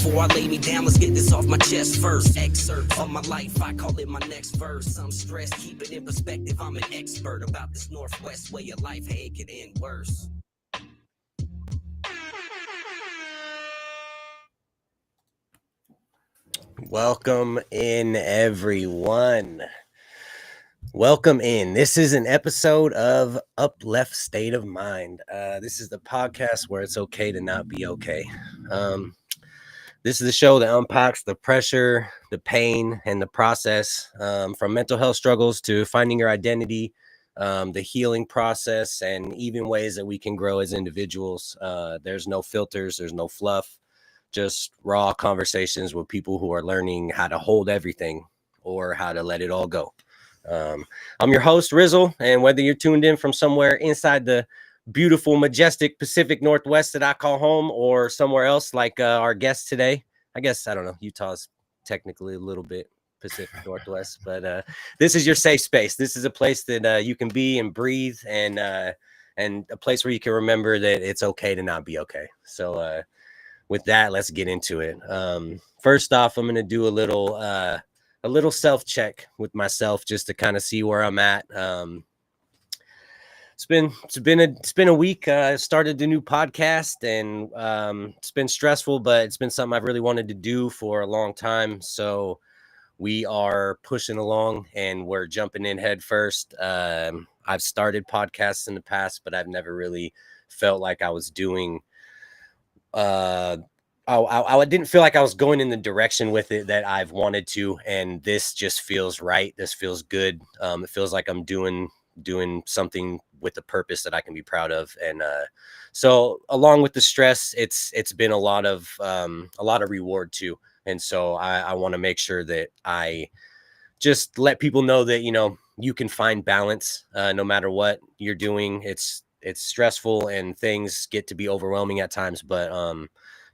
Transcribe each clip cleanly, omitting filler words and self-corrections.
before I lay me down, let's get this off my chest first. Excerpt of my life, I call it my next verse. I'm stressed, keep it in perspective, I'm an expert about this Northwest way of life, hey, it could end worse. Welcome in, everyone. Welcome in. This is an episode of UpLeft State of Mind. This is the podcast where it's okay to not be okay. This is the show that unpacks the pressure, the pain, and the process from mental health struggles to finding your identity, the healing process, and even ways that we can grow as individuals. There's no filters, there's no fluff. Just raw conversations with people who are learning how to hold everything or how to let it all go. I'm your host, Rizzle, and whether you're tuned in from somewhere inside the beautiful, majestic Pacific Northwest that I call home or somewhere else like our guest today, I guess, I don't know, Utah's technically a little bit Pacific Northwest, but this is your safe space. This is a place that you can be and breathe and a place where you can remember that it's okay to not be okay. So, with that, let's get into it. First off, I'm going to do a little self-check with myself just to kind of see where I'm at. It's been a week. I started the new podcast and it's been stressful, but it's been something I've really wanted to do for a long time. So we are pushing along and we're jumping in head first. I've started podcasts in the past, but I've never really felt like I was doing I didn't feel like I was going in the direction with it that I've wanted to, and this just feels right. This feels good. It feels like I'm doing something with a purpose that I can be proud of. And so along with the stress, it's been a lot of reward too. And so I want to make sure that I just let people know that, you know, you can find balance no matter what you're doing. It's stressful and things get to be overwhelming at times, but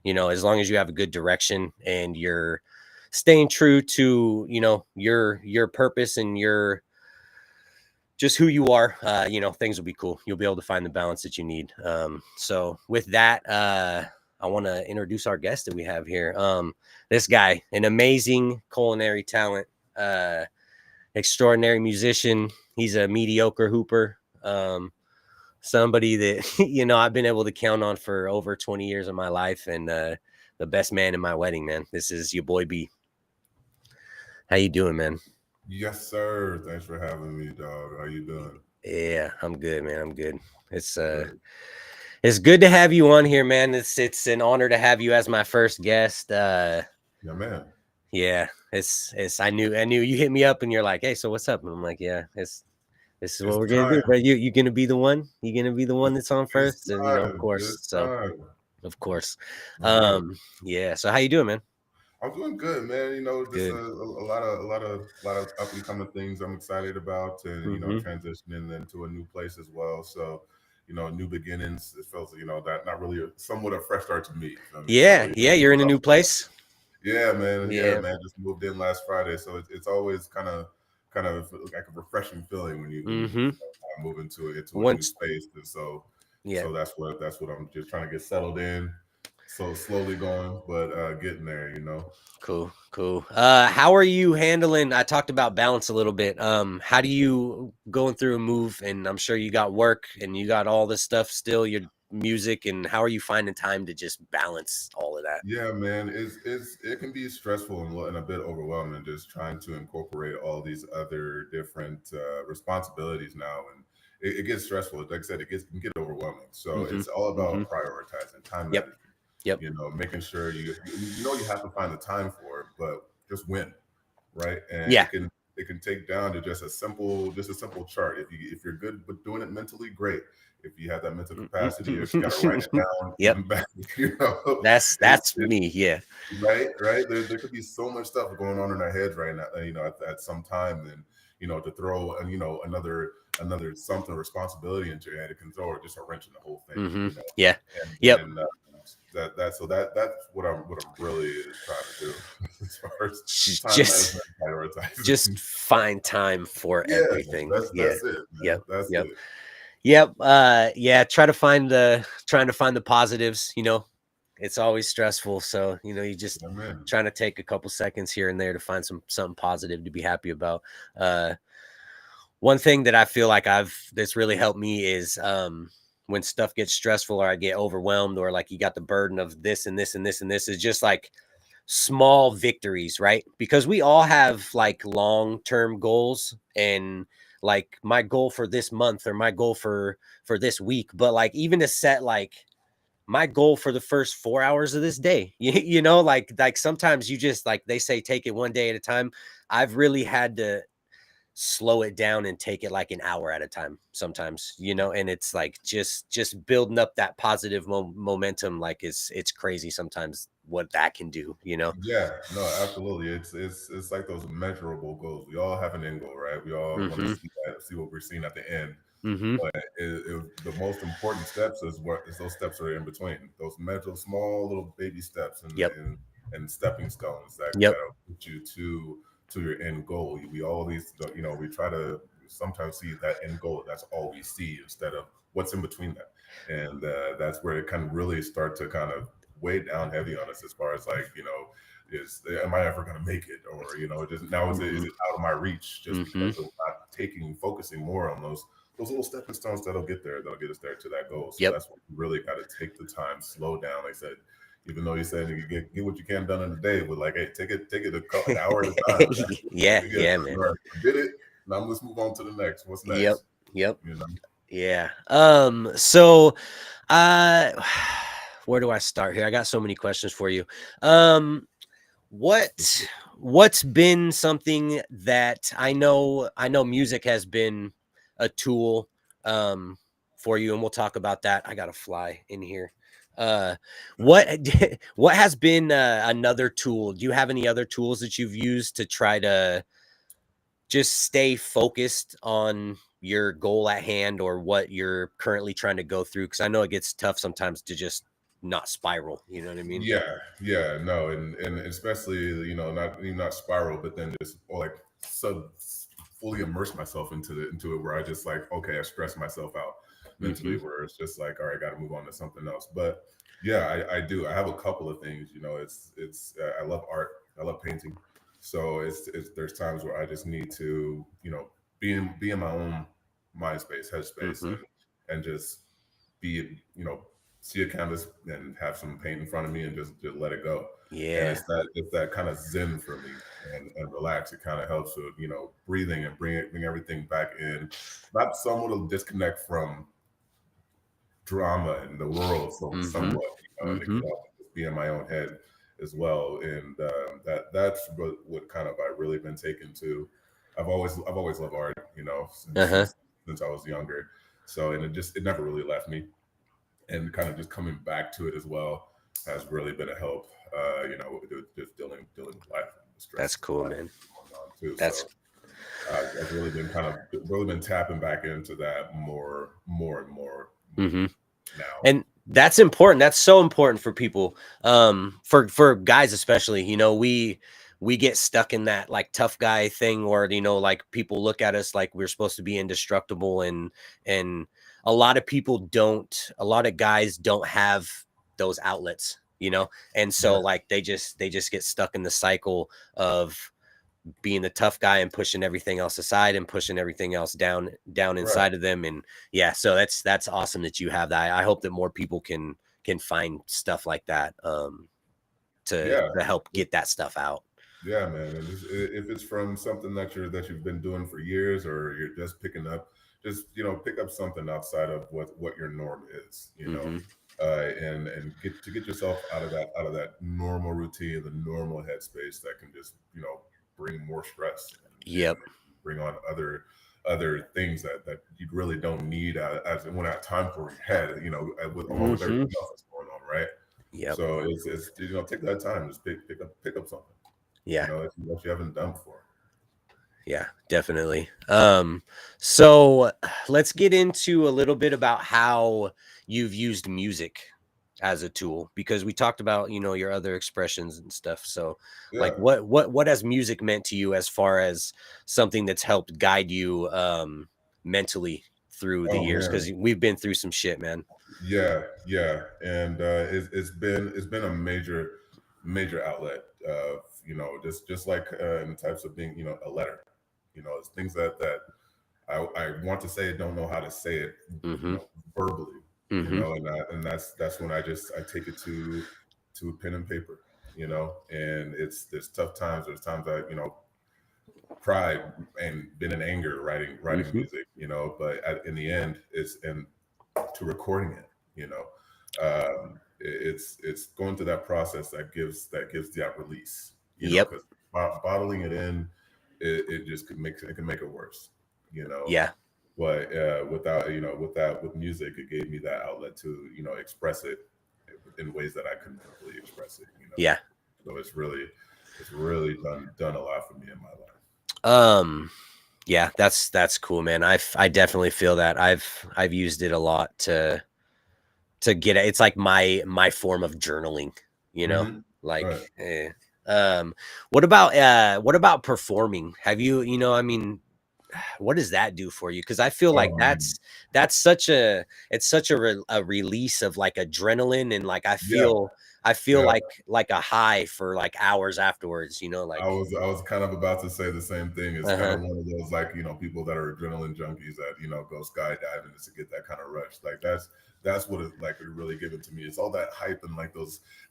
you know, as long as you have a good direction and you're staying true to, you know, your purpose and your just who you are, you know, things will be cool. You'll be able to find the balance that you need. So with that, I want to introduce our guest that we have here. This guy, an amazing culinary talent, extraordinary musician. He's a mediocre hooper. Somebody that, you know, I've been able to count on for over 20 years of my life, and the best man in my wedding, man. This is your boy B. How you doing, man? Yes, sir. Thanks for having me, dog. How you doing? Yeah, I'm good, man. I'm good. It's good to have you on here, man. It's an honor to have you as my first guest. Yeah, man. Yeah, it's I knew you hit me up and you're like, hey, so what's up? And I'm like, yeah, this is what we're gonna do. But you gonna be the one? You gonna be the one that's on first? And you know, of course. So of course. Yeah. So how you doing, man? I'm doing good, man. You know, just a lot of up and coming things I'm excited about, and you know, transitioning into a new place as well. So, you know, new beginnings. It feels, you know, that not really somewhat a fresh start to me. Yeah, so, yeah. You're in a new place. Yeah, man. Yeah, man. Just moved in last Friday, so it's always kind of like a refreshing feeling when you move into a new space. And so that's what I'm just trying to get settled in. So slowly going, but getting there, you know. Cool. How are you handling? I talked about balance a little bit. How do you going through a move? And I'm sure you got work and you got all this stuff still, your music, and how are you finding time to just balance all of that? Yeah, man, it can be stressful and a bit overwhelming just trying to incorporate all these other different responsibilities now, and it gets stressful. Like I said, it can get overwhelming. So it's all about prioritizing time management. Yep. You know, making sure you have to find the time for it, but just when, right? And it can take down to just a simple chart. If you're good with doing it mentally, great. If you have that mental capacity, if you gotta write it down, even better, you know. That's me, yeah. Right. There could be so much stuff going on in our heads right now, you know, at some time, and you know, to throw and you know another something responsibility into your head, it can throw just a wrench in the whole thing. You know? Yeah. And, that's what I'm really trying to do as far as just find time for everything. That's it. Yep. That's it. Yep. Trying to find the positives, you know, it's always stressful. So, you just trying to take a couple seconds here and there to find something positive to be happy about. One thing that I feel like that's really helped me is when stuff gets stressful or I get overwhelmed or like you got the burden of this and this and this and this, is just like small victories, right? Because we all have like long-term goals, and like my goal for this month or my goal for this week, but like even to set like my goal for the first 4 hours of this day, like sometimes you just, like they say, take it one day at a time. I've really had to slow it down and take it like an hour at a time sometimes, and it's like just building up that positive momentum. Like it's crazy sometimes what that can do. Yeah, no, absolutely. It's like those measurable goals. We all have an end goal, right? We all want to see what we're seeing at the end. But the most important steps is those steps are in between. Those small little baby steps and stepping stones that'll put you to your end goal. We always, we try to sometimes see that end goal. That's all we see instead of what's in between that. And that's where it can really start to kind of weigh down heavy on us as far as like, am I ever going to make it? Or, is it out of my reach just because of not focusing more on those little stepping stones that'll get us there to that goal. So that's what you really got to take the time, slow down. Like I said, even though you said you get what you can done in a day, but like, hey, take it an hour at a time. yeah, man. Right, did it. Now let's move on to the next. What's next? Yep. Yeah. So, where do I start here? I got so many questions for you. What's been something that I know music has been a tool for you, and we'll talk about that. I got a fly in here. What has been another tool? Do you have any other tools that you've used to try to just stay focused on your goal at hand or what you're currently trying to go through? Because I know it gets tough sometimes to just not spiral. You know what I mean? Yeah, no, and especially not spiral, but then just fully immerse myself into it where I just like, okay, I stress myself out mentally, where it's just like, all right, I got to move on to something else. But yeah, I do. I have a couple of things. It's I love art. I love painting. So there's times where I just need to be in my own mind space, headspace, and just be see a canvas and have some paint in front of me and just let it go. Yeah. And it's that kind of zen for me and relax. It kind of helps with, breathing and bring everything back in. Not somewhat of disconnect from drama in the world somewhat, and it can help just be in my own head as well. And that's what kind of I've really been taken to. I've always loved art, since I was younger. So, and it never really left me. And kind of just coming back to it as well has really been a help. Just dealing with life. That's cool, man. I've really been tapping back into that more and more now. And that's important. That's so important for people, for guys especially. We get stuck in that like tough guy thing where like people look at us like we're supposed to be indestructible, and a lot of guys don't have those outlets, and so like they just get stuck in the cycle of being the tough guy and pushing everything else aside and pushing everything else down inside of them. And so that's awesome that you have that. I hope that more people can find stuff like that to help get that stuff out. Yeah, man. And if it's from something that you've been doing for years, or you're just picking up, just pick up something outside of what your norm is, and get yourself out of that normal routine, the normal headspace that can just bring more stress. And bring on other things that you really don't need as when I have time for your head, with all with everything else that's going on, right? So it's take that time, just pick up something. That you haven't done before. Yeah, definitely. So let's get into a little bit about how you've used music as a tool, because we talked about, your other expressions and stuff. So like what has music meant to you as far as something that's helped guide you mentally through the years? Because we've been through some shit, man. Yeah, yeah, and it's been a major outlet of, just like in types of being, a letter, it's things that I want to say it, don't know how to say it, verbally, and that's when I take it to pen and paper, and there's tough times. There's times I, cried and been in anger writing music, but in the end, it's to recording it, it's going through that process that gives that release, because bottling it in, it just it can make it worse, Yeah. but with music, it gave me that outlet to, express it in ways that I couldn't really express it, Yeah. so it's really done a lot for me in my life. Yeah, that's cool, man. I definitely feel that. I've used it a lot to get it. It's like my form of journaling, like, Right. What about performing? Have you, I mean, what does that do for you? Because I feel like that's such a a release of like adrenaline, and like I feel Yeah. like a high for like hours afterwards, like I was kind of about to say the same thing. It's kind of one of those, like, people that are adrenaline junkies that, go skydiving to get that kind of rush. Like that's what it like really given to me. It's all that hype and like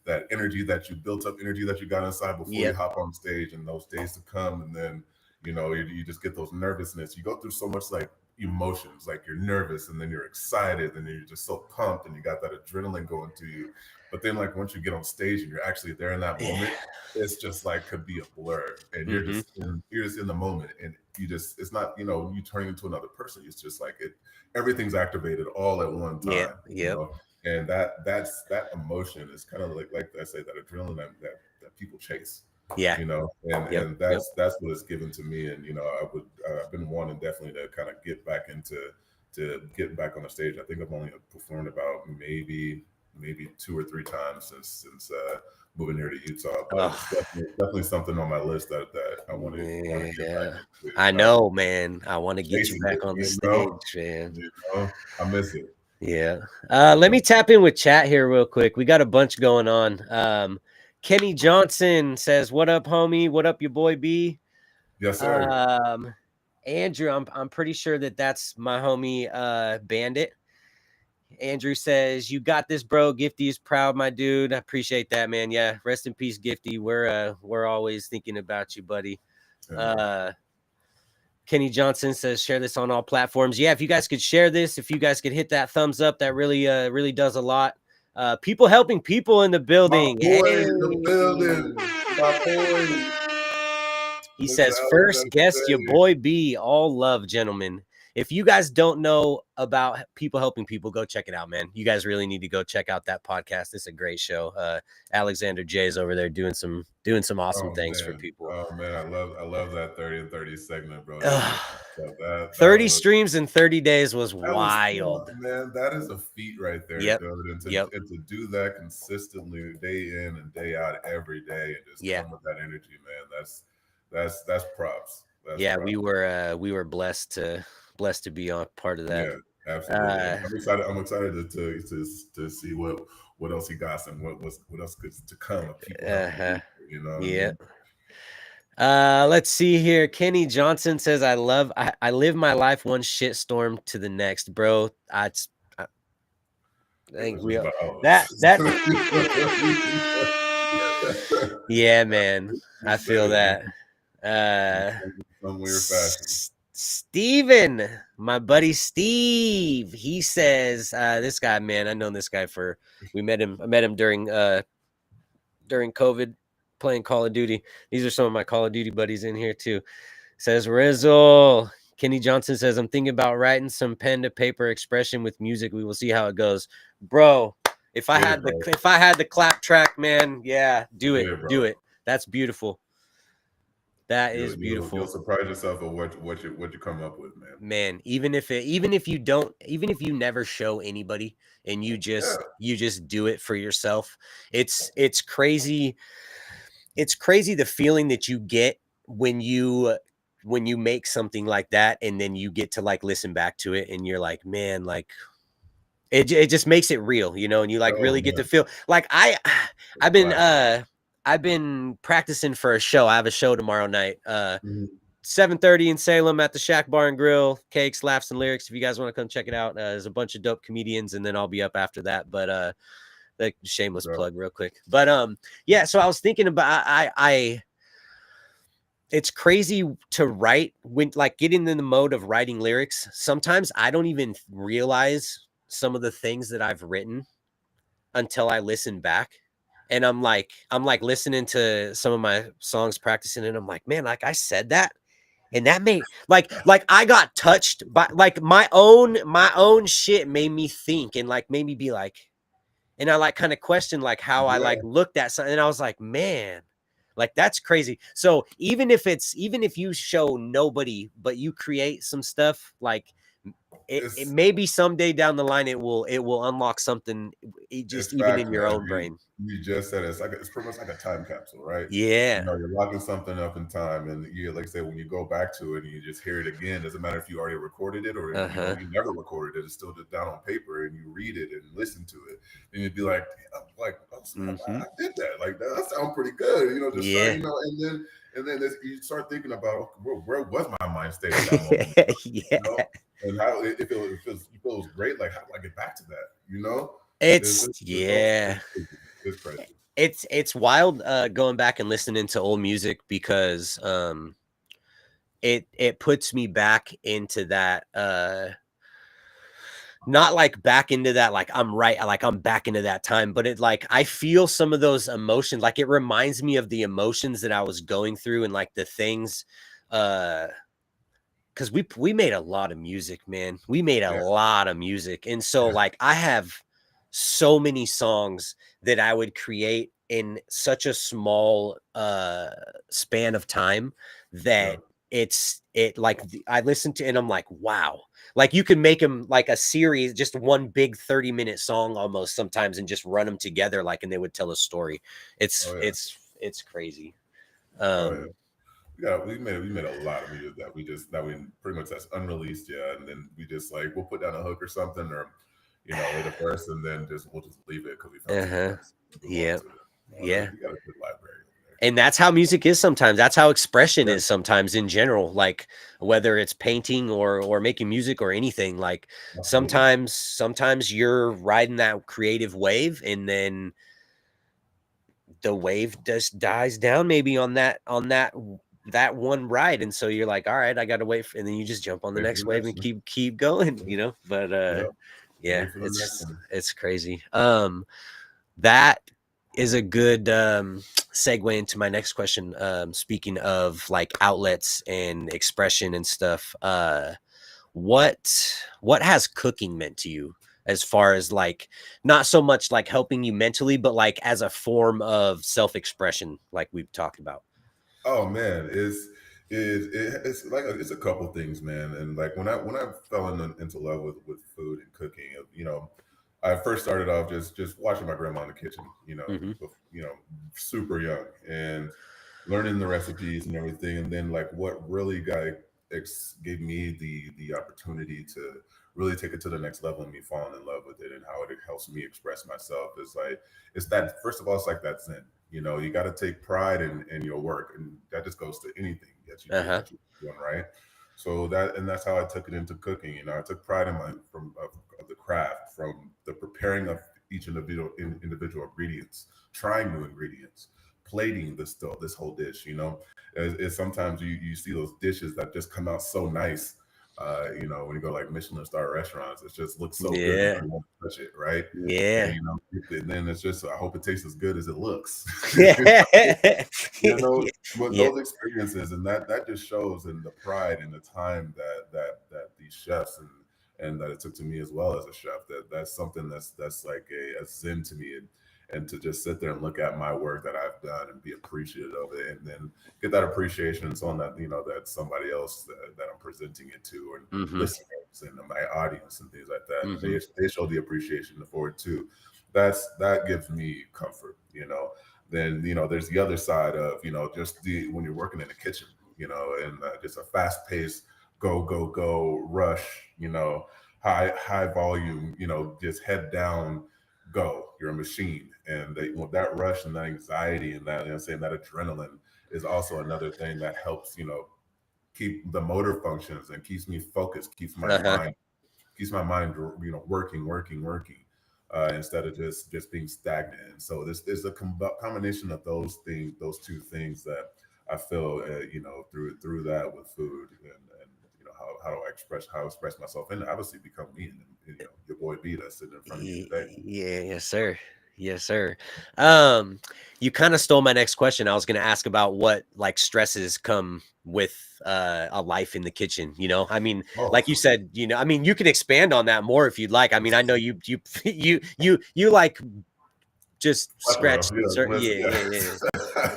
that energy that you built up, energy that you got inside before you hop on stage, and those days to come, and then you just get those nervousness. You go through so much like emotions, like you're nervous, and then you're excited, and then you're just so pumped, and you got that adrenaline going to you. But then, like, once you get on stage and you're actually there in that moment, it's just like could be a blur, and you're just in the moment, and it's not, you turning into another person. It's just like everything's activated all at one time. And that emotion is kind of like I say, that adrenaline that people chase. And that's what it's given to me. And I've been wanting definitely to kind of get back getting back on the stage. I think I've only performed about maybe 2 or 3 times since moving here to Utah, but it's definitely something on my list that I want to get back into. I know, man. I want to get you back on the stage, man. I miss it. Yeah. Let me tap in with chat here real quick. We got a bunch going on. Kenny Johnson says, "What up, homie? What up, your boy B?" Yes, sir. Andrew, I'm pretty sure that's my homie Bandit. Andrew says, "You got this, bro. Gifty is proud, my dude. I appreciate that, man. Yeah, rest in peace, Gifty. We're always thinking about you, buddy." Kenny Johnson says, "Share this on all platforms." Yeah, if you guys could share this, if you guys could hit that thumbs up, that really does a lot. People helping people in the building. My boy in the building. My boy. He says, "First guest, your boy B. All love, gentlemen." If you guys don't know about people helping people, go check it out, man. You guys really need to go check out that podcast. It's a great show. Alexander J's over there doing some awesome things for people. Oh man, I love that 30 and 30 segment, bro. 30 streams in 30 days was wild. Man, that is a feat right there, dude. And to do that consistently, day in and day out, every day, and just come with that energy, man. That's props. Props. We were blessed to be on part of that. Yeah, absolutely. I'm excited to see what else he got and what else could to come. Let's see here. Kenny Johnson says, I live my life one shitstorm to the next, bro. I think yeah, man. I feel that. Steven, my buddy Steve, he says, this guy, man, I know this guy I met him during COVID playing Call of Duty. These are some of my Call of Duty buddies in here too. Says Rizzle. Kenny Johnson says, I'm thinking about writing some pen to paper expression with music. We will see how it goes. Bro, if I had the clap track, man, yeah, do it. That's beautiful. That is beautiful. You'll surprise yourself at what you come up with, man. Man, even if you never show anybody and you just do it for yourself, it's crazy. It's crazy the feeling that you get when you make something like that, and then you get to like listen back to it, and you're like, man, like it just makes it real, you know, and you like really get to feel like I've been practicing for a show. I have a show tomorrow night, 7:30 in Salem at the Shack Bar and Grill. Cakes, Laughs, and Lyrics. If you guys want to come check it out, there's a bunch of dope comedians, and then I'll be up after that. But the shameless plug real quick. But yeah, so I was thinking about I it's crazy to write when like getting in the mode of writing lyrics. Sometimes I don't even realize some of the things that I've written until I listen back. And I'm like listening to some of my songs, practicing, and I'm like, man, like I said that. And that made like I got touched by like my own shit made me think and like made me be like, and I like kind of questioned like how I like looked at something, and I was like, man, like that's crazy. So even if you show nobody, but you create some stuff, like it maybe someday down the line it will unlock something just even in your own brain. You just said it's pretty much like a time capsule, right? Yeah. You know, you're locking something up in time, and you, like I say, when you go back to it and you just hear it again, doesn't matter if you already recorded it or if, you never recorded it. It's still just down on paper, and you read it and listen to it, and you'd be like, I did that. Like that sounds pretty good, you know. Just start, you know, and then you start thinking about where was my mind state at that moment, you know? And how it feels great. Like, how do I get back to that? You know, it's crazy. It's wild going back and listening to old music because it puts me back into that not like back into that like I'm back into that time, but it like I feel some of those emotions, like it reminds me of the emotions that I was going through and like the things because we made a lot of music, man. We made a lot of music. And so like I have so many songs that I would create in such a small span of time that I listen to and I'm like, wow. Like you can make them like a series, just one big 30-minute song almost sometimes, and just run them together like, and they would tell a story. It's crazy. We made a lot of music that we pretty much that's unreleased yet, and then we just like we'll put down a hook or something, or you know, hit a verse, and then we'll just leave it because we found we got a good library. And that's how music is sometimes. That's how expression is sometimes in general, like whether it's painting or making music or anything. Like sometimes you're riding that creative wave, and then the wave just dies down maybe on that one ride, and so you're like, all right, I gotta wait and then you just jump on the next wave and keep going, you know. But it's crazy. That is a good segue into my next question. Speaking of like outlets and expression and stuff, what has cooking meant to you, as far as like not so much like helping you mentally, but like as a form of self-expression, like we've talked about? Oh man, it's like it's a couple things, man. And like when I fell into love with food and cooking, you know, I first started off just watching my grandma in the kitchen, you know, super young, and learning the recipes and everything. And then like what really gave me the opportunity to really take it to the next level and me falling in love with it and how it helps me express myself is like, it's that, first of all, it's like that zen. You know, you got to take pride in your work, and that just goes to anything that you're doing, right? So that's how I took it into cooking. You know, I took pride in of the craft, from the preparing of each individual ingredients, trying new ingredients, plating this whole dish. You know, it's sometimes you see those dishes that just come out so nice. You know, when you go like Michelin star restaurants, it just looks so good. You won't touch it, right? Yeah. And, you know, and then it's just, I hope it tastes as good as it looks. You know, but those experiences, and that just shows in the pride and the time that these chefs and that it took to me as well as a chef, that's something that's like a zen to me. And to just sit there and look at my work that I've done and be appreciative of it, and then get that appreciation and so on, that, you know, that somebody else that I'm presenting it to, and listeners and my audience and things like that, they show the appreciation for it too. That gives me comfort, you know. Then, you know, there's the other side of, you know, just when you're working in the kitchen, you know, and just a fast paced go rush, you know. high volume, just head down, go. You're a machine, and that rush and that anxiety and that, saying that adrenaline is also another thing that helps, keep the motor functions and keeps me focused, keeps my mind working, instead of just being stagnant. And so there's a combination of those two things that I feel, through that with food, and how I express myself, and obviously become me, and your boy B that's sitting in front of you today. Yeah, yes, sir. Yes, sir. You kind of stole my next question. I was going to ask about what like stresses come with a life in the kitchen. I mean, like you said, I mean, you can expand on that more if you'd like. I mean, I know you like just scratch.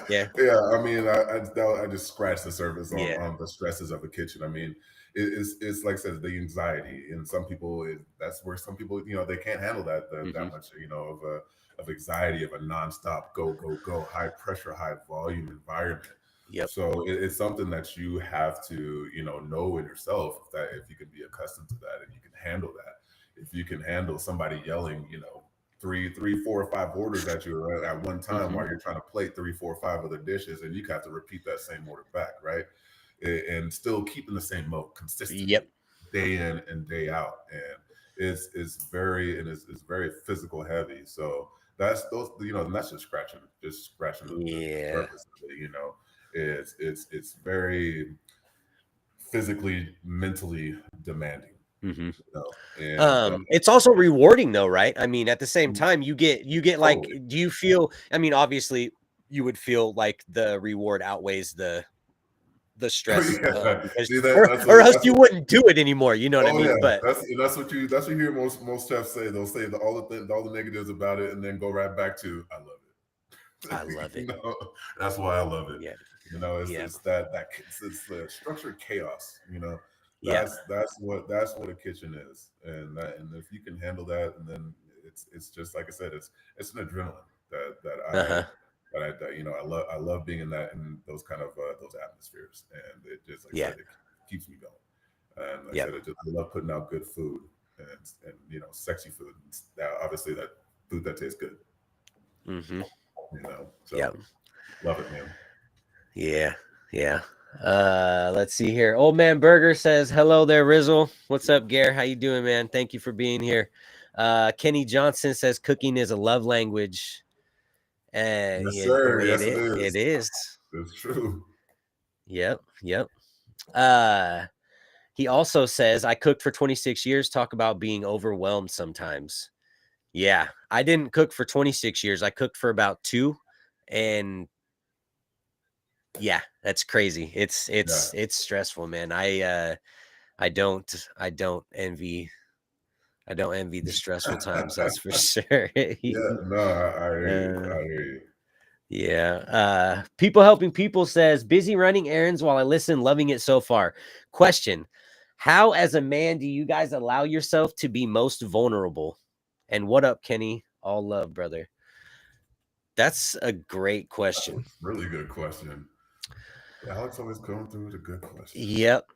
Yeah. I mean, I just scratched the surface on the stresses of the kitchen. I mean, it's like I said, the anxiety, and some people, that's where some people, they can't handle that much, of anxiety, of a nonstop go, high pressure, high volume environment. Yep. So it's something that you have to, know in yourself, if you can be accustomed to that, and you can handle that. If you can handle somebody yelling, 3, 4, or 5 orders at you at one time, while you're trying to plate 3, 4, or 5 other dishes, and you have to repeat that same order back, right? And still keeping the same mode consistently, day in and day out, and it's very physical heavy. So that's those, and that's just scratching the surface of it. It's very physically, mentally demanding. It's also rewarding though, right? I mean, at the same time, you get like, do you feel, I mean, obviously you would feel like the reward outweighs the stress, or else you wouldn't do it anymore. You know what I mean? But that's what you hear most chefs say. They'll say all the negatives about it, and then go right back to, I love it. I love it. That's why I love it. Yeah. It's the structured chaos. That's what a kitchen is, and if you can handle that, and then it's just like I said, it's an adrenaline that I love being in those kind of those atmospheres, and it just, like I said, it keeps me going. And like I said, I love putting out good food, and sexy food. Obviously, that food that tastes good. So love it, man. Yeah. Let's see here. Old Man Burger says, hello there, Rizzle. What's up, Gare? How you doing, man? Thank you for being here. Kenny Johnson says cooking is a love language. Yes, sir. Yes, it is. It is. It's true. Yep. He also says, I cooked for 26 years. Talk about being overwhelmed sometimes. Yeah, I didn't cook for 26 years. I cooked for about 2, and yeah, that's crazy. It's stressful, man. I don't envy the stressful times. That's for sure. I hear you. Yeah. People helping people says, busy running errands while I listen, loving it so far. Question: how, as a man, do you guys allow yourself to be most vulnerable? And what up, Kenny? All love, brother. That's a great question. Really good question. Alex always coming through with a good question. Yep.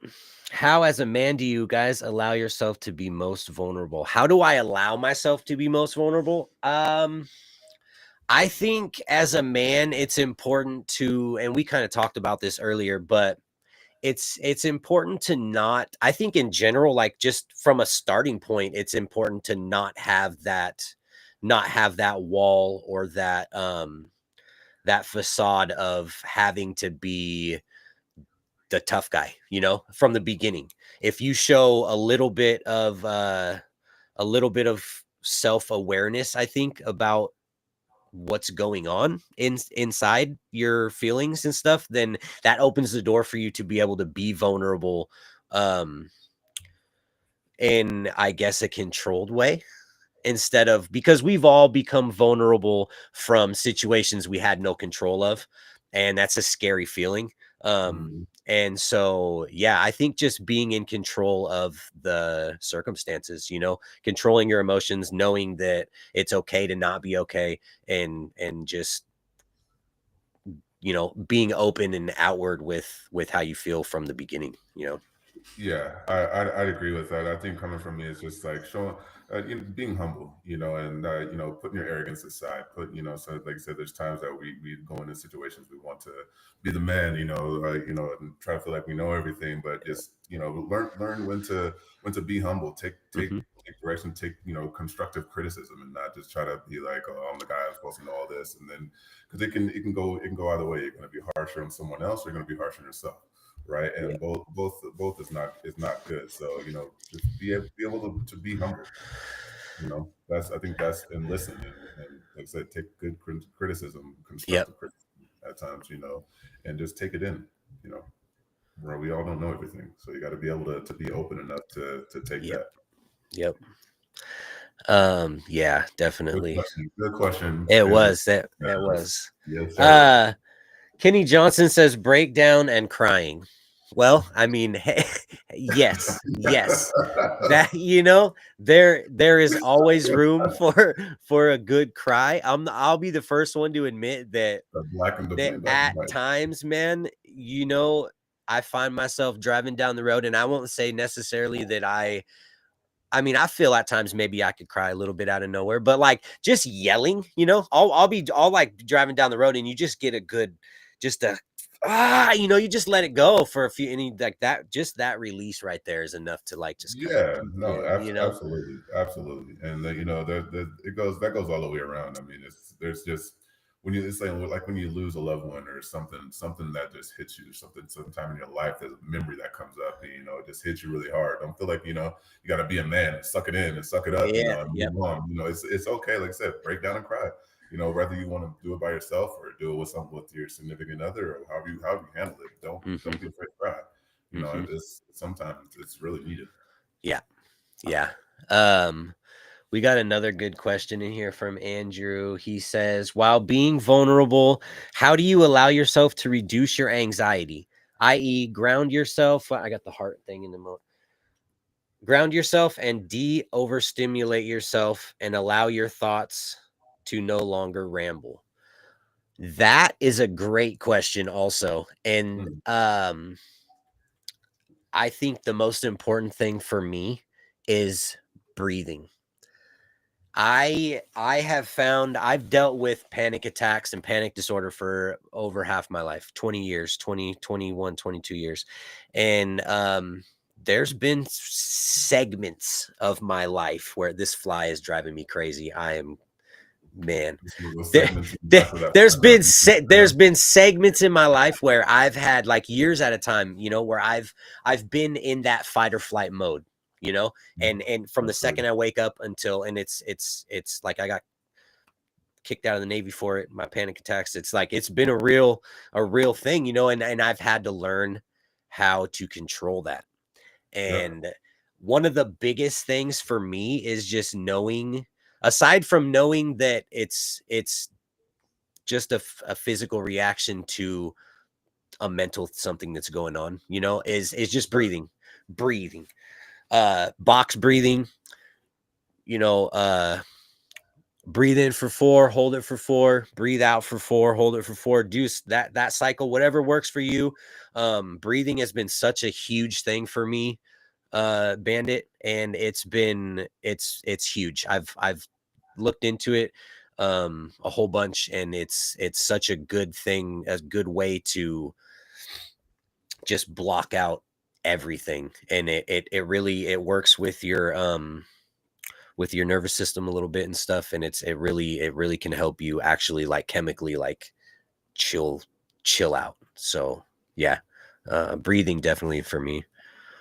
How, as a man, do you guys allow yourself to be most vulnerable? How do I allow myself to be most vulnerable? I think as a man, it's important to, and we kind of talked about this earlier, but it's important to not, I think in general, like just from a starting point, it's important to not have that wall, or that facade of having to be the tough guy, from the beginning. If you show a little bit of self-awareness, I think, about what's going on inside your feelings and stuff, then that opens the door for you to be able to be vulnerable in, I guess, a controlled way, instead of, because we've all become vulnerable from situations we had no control of, and that's a scary feeling. And so, yeah, I think just being in control of the circumstances, controlling your emotions, knowing that it's okay to not be okay, and just, being open and outward with how you feel from the beginning, Yeah, I'd agree with that. I think coming from me is just like showing, being humble, and putting your arrogance aside. So like I said, there's times that we go into situations we want to be the man, and try to feel like we know everything, but just learn when to be humble, take direction, take constructive criticism, and not just try to be like, oh, I'm the guy, I'm supposed to know all this, and then because it can go either way. You're going to be harsher on someone else, or you're going to be harsher on yourself, right? Yeah. And both is not good. So just be able to be humble. I think that's and listen and like I said, take good criticism, Yep. constructive criticism at times, and just take it in. You know, where we all don't know everything, so you got to be able to be open enough to take Yep. that. Yep. Yeah, definitely. Good question. It And was that. It was. yes, sir. Kenny Johnson says breakdown and crying. Well, I mean, yes, yes. That there is always room for a good cry. I'll be the first one to admit that Black and at white. times, man, I find myself driving down the road, and I won't say necessarily that I mean, I feel at times maybe I could cry a little bit out of nowhere, but like just yelling, I'll like driving down the road and you just get a good, just a, you just let it go for a few, like that, just that release right there is enough to like just kind of Yeah, kick no, in, absolutely, and it goes all the way around. I mean, there's just when you it's like when you lose a loved one or something that just hits you, something sometime in your life, there's a memory that comes up, and it just hits you really hard. Don't feel like you got to be a man and suck it in and suck it up, Yeah. and Yep. move on. It's okay. Like I said, break down and cry. Whether you want to do it by yourself or do it with your significant other or however you handle it, don't be afraid to cry. It's sometimes it's really needed. Yeah. Yeah. We got another good question in here from Andrew. He says, while being vulnerable, how do you allow yourself to reduce your anxiety? I.e., ground yourself. I got the heart thing in the moment. Ground yourself and overstimulate yourself and allow your thoughts to no longer ramble. That is a great question also. And I think the most important thing for me is breathing. I have found I've dealt with panic attacks and panic disorder for over half my life, 20 years, 20, 21, 22 years. And there's been segments of my life where this fly is driving me crazy. I am man. There's been segments in my life where I've had like years at a time, where I've been in that fight or flight mode, and from the second I wake up until and it's like I got kicked out of the Navy for it, my panic attacks. It's like it's been a real thing, and I've had to learn how to control that. And one of the biggest things for me is just knowing, aside from knowing that it's just a physical reaction to a mental something that's going on, is just breathing, box breathing, breathe in for 4, hold it for 4, breathe out for 4, hold it for 4, do that cycle, whatever works for you. Breathing has been such a huge thing for me, Bandit, and it's huge. I've looked into it a whole bunch, and it's such a good thing, a good way to just block out everything, and it really works with your nervous system a little bit and stuff, and it really can help you actually like chemically like chill out. So yeah, breathing definitely for me.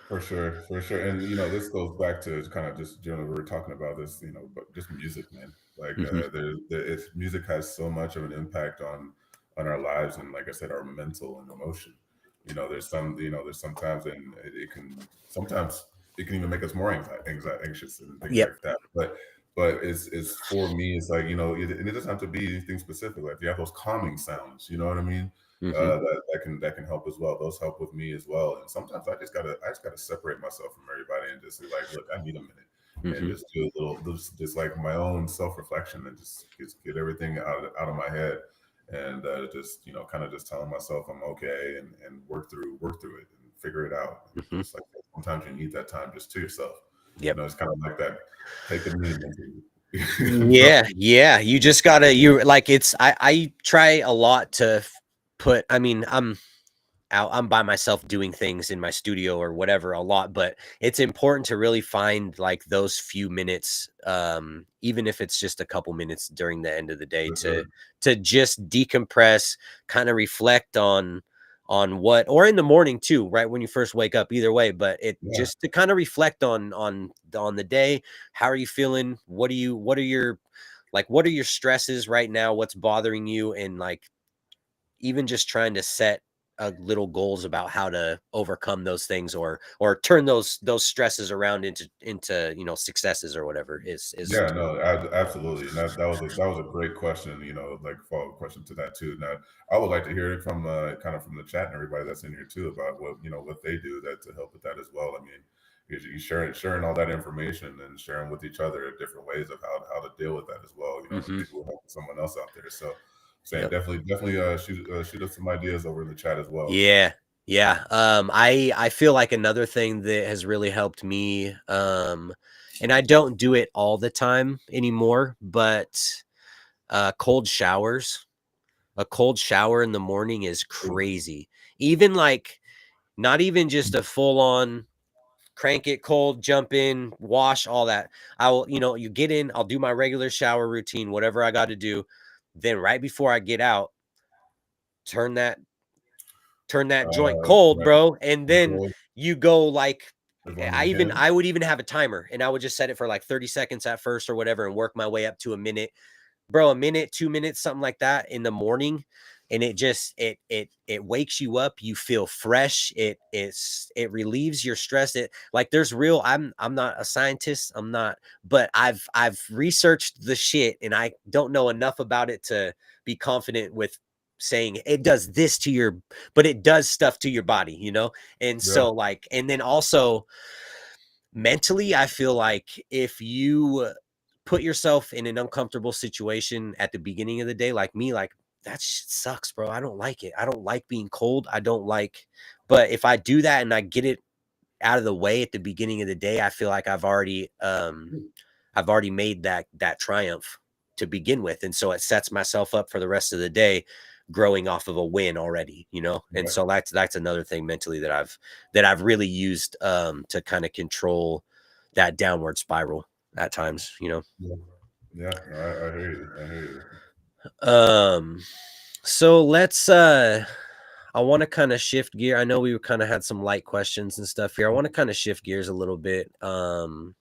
For sure. And this goes back to kind of just generally we were talking about this, but just music, man. Like music has so much of an impact on our lives and, like I said, our mental and emotion. There's sometimes and sometimes it can even make us more anxious and things like that. But it's for me, it's like it doesn't have to be anything specific. Like you have those calming sounds, you know what I mean? That can help as well. Those help with me as well. And sometimes I just gotta separate myself from everybody and just be like, look, I need a minute and just do a little, just like my own self reflection and just get everything out of my head and just kind of just telling myself I'm okay and work through it and figure it out. Just like sometimes you need that time just to yourself. Yep. You know, it's kind of like that. Take a minute. Yeah. You just gotta. You like it's. I try a lot to put. I mean, I'm by myself doing things in my studio or whatever a lot, but it's important to really find like those few minutes, even if it's just a couple minutes during the end of the day to just decompress, kind of reflect on what, or in the morning too, right when you first wake up, either way, but just to kind of reflect on the day. How are you feeling? What are your stresses right now? What's bothering you? And like even just trying to set little goals about how to overcome those things or turn those stresses around into successes or whatever is no, absolutely. And that was a great question, like follow-up question to that too. Now I would like to hear it from kind of from the chat and everybody that's in here too about what they do that to help with that as well. I mean, you sharing all that information and sharing with each other different ways of how to deal with that as well. Maybe we'll help someone else out there. So saying definitely shoot us some ideas over in the chat as well. Yeah. I feel like another thing that has really helped me, and I don't do it all the time anymore, but cold showers. A cold shower in the morning is crazy. Even like not even just a full on crank it cold, jump in, wash, all that. I will, you get in, I'll do my regular shower routine, whatever I got to do. Then right before I get out, turn that joint cold, bro. And then you go like, I would even have a timer and I would just set it for like 30 seconds at first or whatever and work my way up to a minute, bro, a minute, 2 minutes, something like that in the morning. And it just, it wakes you up. You feel fresh. It relieves your stress. It like there's real, I'm not a scientist. I'm not, but I've researched the shit and I don't know enough about it to be confident with saying it does this to your, but it does stuff to your body, And so like, and then also mentally, I feel like if you put yourself in an uncomfortable situation at the beginning of the day, like me, like that shit sucks, bro. I don't like it. I don't like being cold. But if I do that and I get it out of the way at the beginning of the day, I feel like I've already made that triumph to begin with. And so it sets myself up for the rest of the day growing off of a win already, And so that's another thing mentally that I've really used to kind of control that downward spiral at times, Yeah, I hear you. So let's I want to kind of shift gear. I know we kind of had some light questions and stuff here. I want to kind of shift gears a little bit and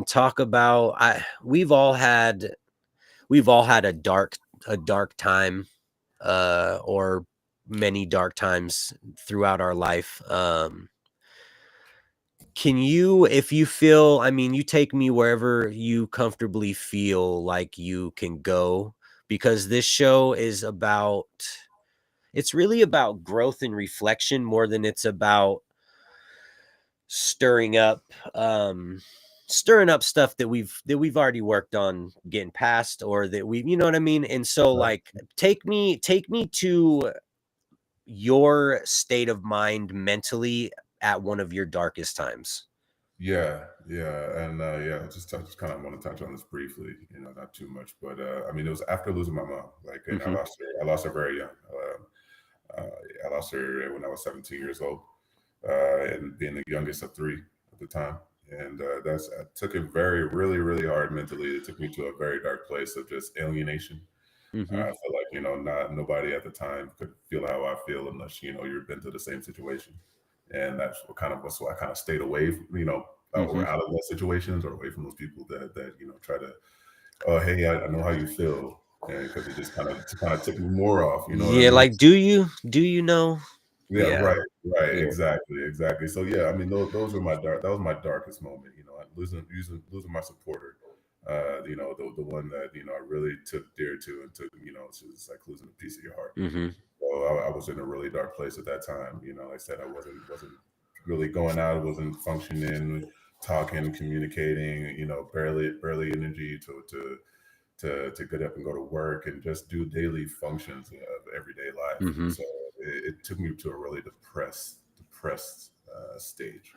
talk about we've all had a dark time or many dark times throughout our life. Can you, if you feel, I mean, you take me wherever you comfortably feel like you can go, because this show is it's really about growth and reflection more than it's about stirring up stuff that we've already worked on getting past, or that you know what I mean? And so like take me to your state of mind mentally at one of your darkest times. Yeah. And just kind of want to touch on this briefly, not too much, but I mean, it was after losing my mom, like, and I lost her very young. I lost her when I was 17 years old, and being the youngest of three at the time. And I took it really, really hard mentally. It took me to a very dark place of just alienation. I feel like, nobody at the time could feel how I feel unless, you've been through the same situation. And that's what so I kind of stayed away from, or out of those situations, or away from those people that try to, oh, hey, I know how you feel. And because it just kind of took me more off, Yeah, what I mean? Like, do you know? Yeah, right, yeah. Exactly. So yeah, I mean, those were that was my darkest moment. Losing my supporter. The one that I really took dear to, and took it's like losing a piece of your heart. So I was in a really dark place at that time. Like I said, I wasn't really going out. I wasn't functioning, talking, communicating. Barely energy to get up and go to work and just do daily functions of everyday life. So it took me to a really depressed stage.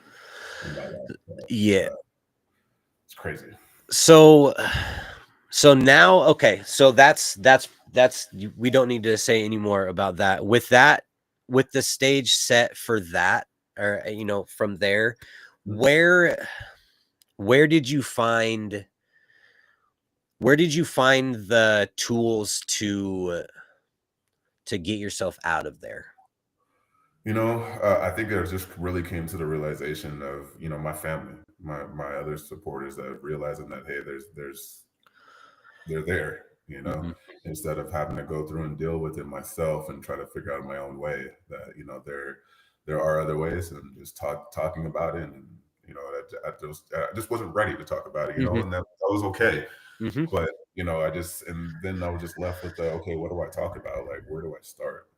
in my life. Yeah. It's crazy. So now, okay. So that's we don't need to say any more about that. With the stage set for that, or from there, where did you find the tools to get yourself out of there? I think I just really came to the realization of, my family, my other supporters, that realizing that, hey, they're there, instead of having to go through and deal with it myself and try to figure out my own way, that, there are other ways, and just talking about it. And, I just wasn't ready to talk about it, and that was okay. But, and then I was just left with okay, what do I talk about? Like, where do I start?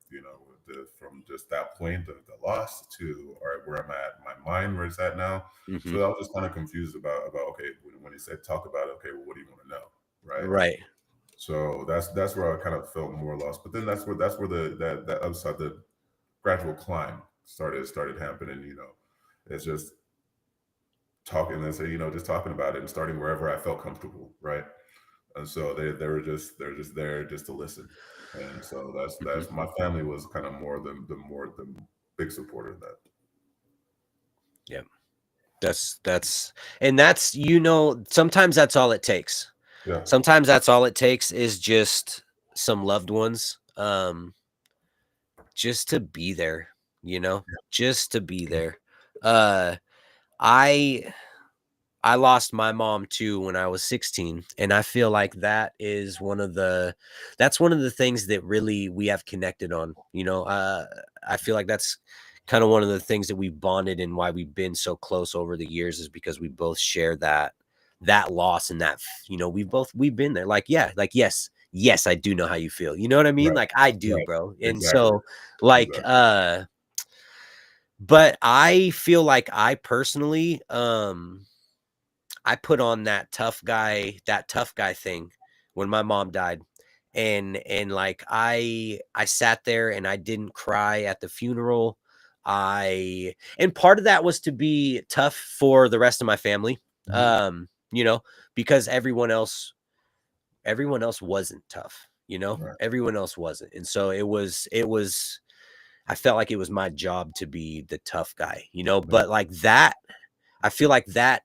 From just that point, the loss, to, all right, where I'm at, my mind, where it's at now. So I was just kind of confused about okay, when he said talk about it, okay, well, what do you want to know? Right. So that's where I kind of felt more lost. But then that's where that upside, the gradual climb started happening. It's just talking and say, just talking about it and starting wherever I felt comfortable, right? And so they're just there just to listen. And so that's my family was kind of more the big supporter of that. Yeah. That's sometimes that's all it takes. Yeah. Sometimes that's all it takes is just some loved ones, just to be there, just to be there. I lost my mom too when I was 16, and I feel like that is one of the things that really we have connected on. I feel like that's kind of one of the things that we've bonded, and why we've been so close over the years, is because we both share that loss, and that, we've been there. Like, yeah, like, yes, I do know how you feel. You know what I mean? Right. Like, I do, Right. bro. And Exactly. so, like, exactly. But I feel like I personally, I put on that tough guy thing when my mom died. And like, I sat there and I didn't cry at the funeral. And part of that was to be tough for the rest of my family. Because everyone else wasn't tough, Right. everyone else wasn't. And so it was, I felt like it was my job to be the tough guy, but like that, I feel like that,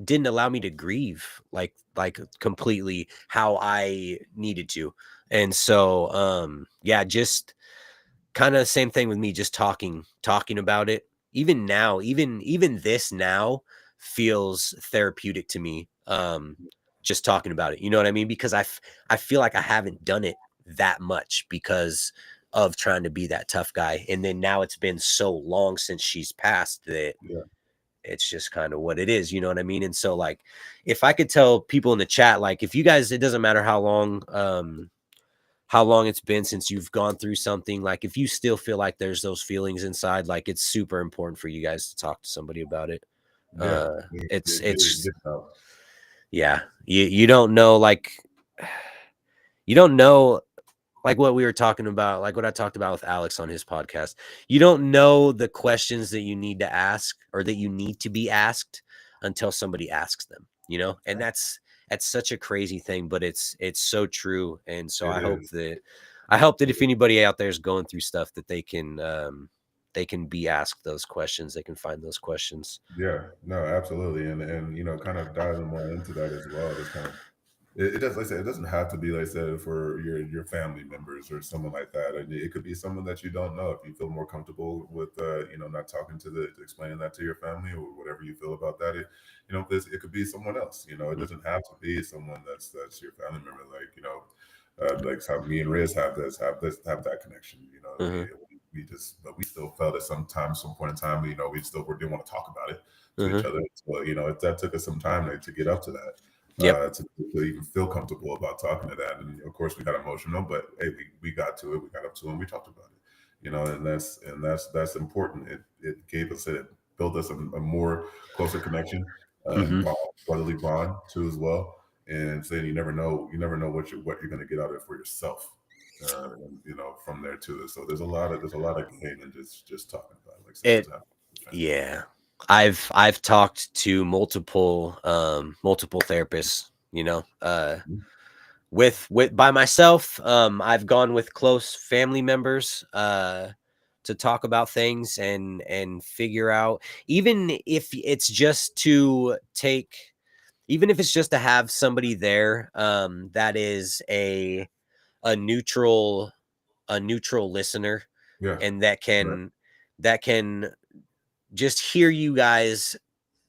didn't allow me to grieve like completely how I needed to. And so, yeah, just kind of same thing with me, just talking about it. Even now, even this now feels therapeutic to me. Just talking about it, you know what I mean? Because I feel like I haven't done it that much because of trying to be that tough guy. And then now it's been so long since she's passed that it's just kind of what it is, you know what I mean? And so, like, if I could tell people in the chat, like, if you guys, it doesn't matter how long it's been since you've gone through something, like, if you still feel like there's those feelings inside, like, it's super important for you guys to talk to somebody about it. Yeah, you don't know, like, you don't know, like what we were talking about, like what I talked about with Alex on his podcast. You don't know the questions that you need to ask, or that you need to be asked, until somebody asks them, and that's such a crazy thing, but it's so true. And so I hope that if anybody out there is going through stuff, that they can be asked those questions, they can find those questions. Yeah, no, absolutely. And kind of diving more into that as well, just kind of, it does, like I said, it doesn't have to be, like I said, for your family members or someone like that. And it could be someone that you don't know. If you feel more comfortable with, not talking explaining that to your family, or whatever you feel about that, it could be someone else. It doesn't have to be someone that's your family member. Like how me and Riz have that connection. But we still felt at some point in time, we still didn't want to talk about it to each other. So, that took us some time to get up to that. To even feel comfortable about talking to that. And of course we got emotional, but hey, we got to it, we got up to it, and we talked about it, and that's important. It built us a more closer connection, brotherly bond too, as well. And saying you never know what you're going to get out of it for yourself, from there too. So there's a lot of gain in just talking about it, like Yeah. I've talked to multiple therapists, you know, with by myself. I've gone with close family members to talk about things and figure out, even if it's just to have somebody there that is a neutral listener, and that can just hear you guys.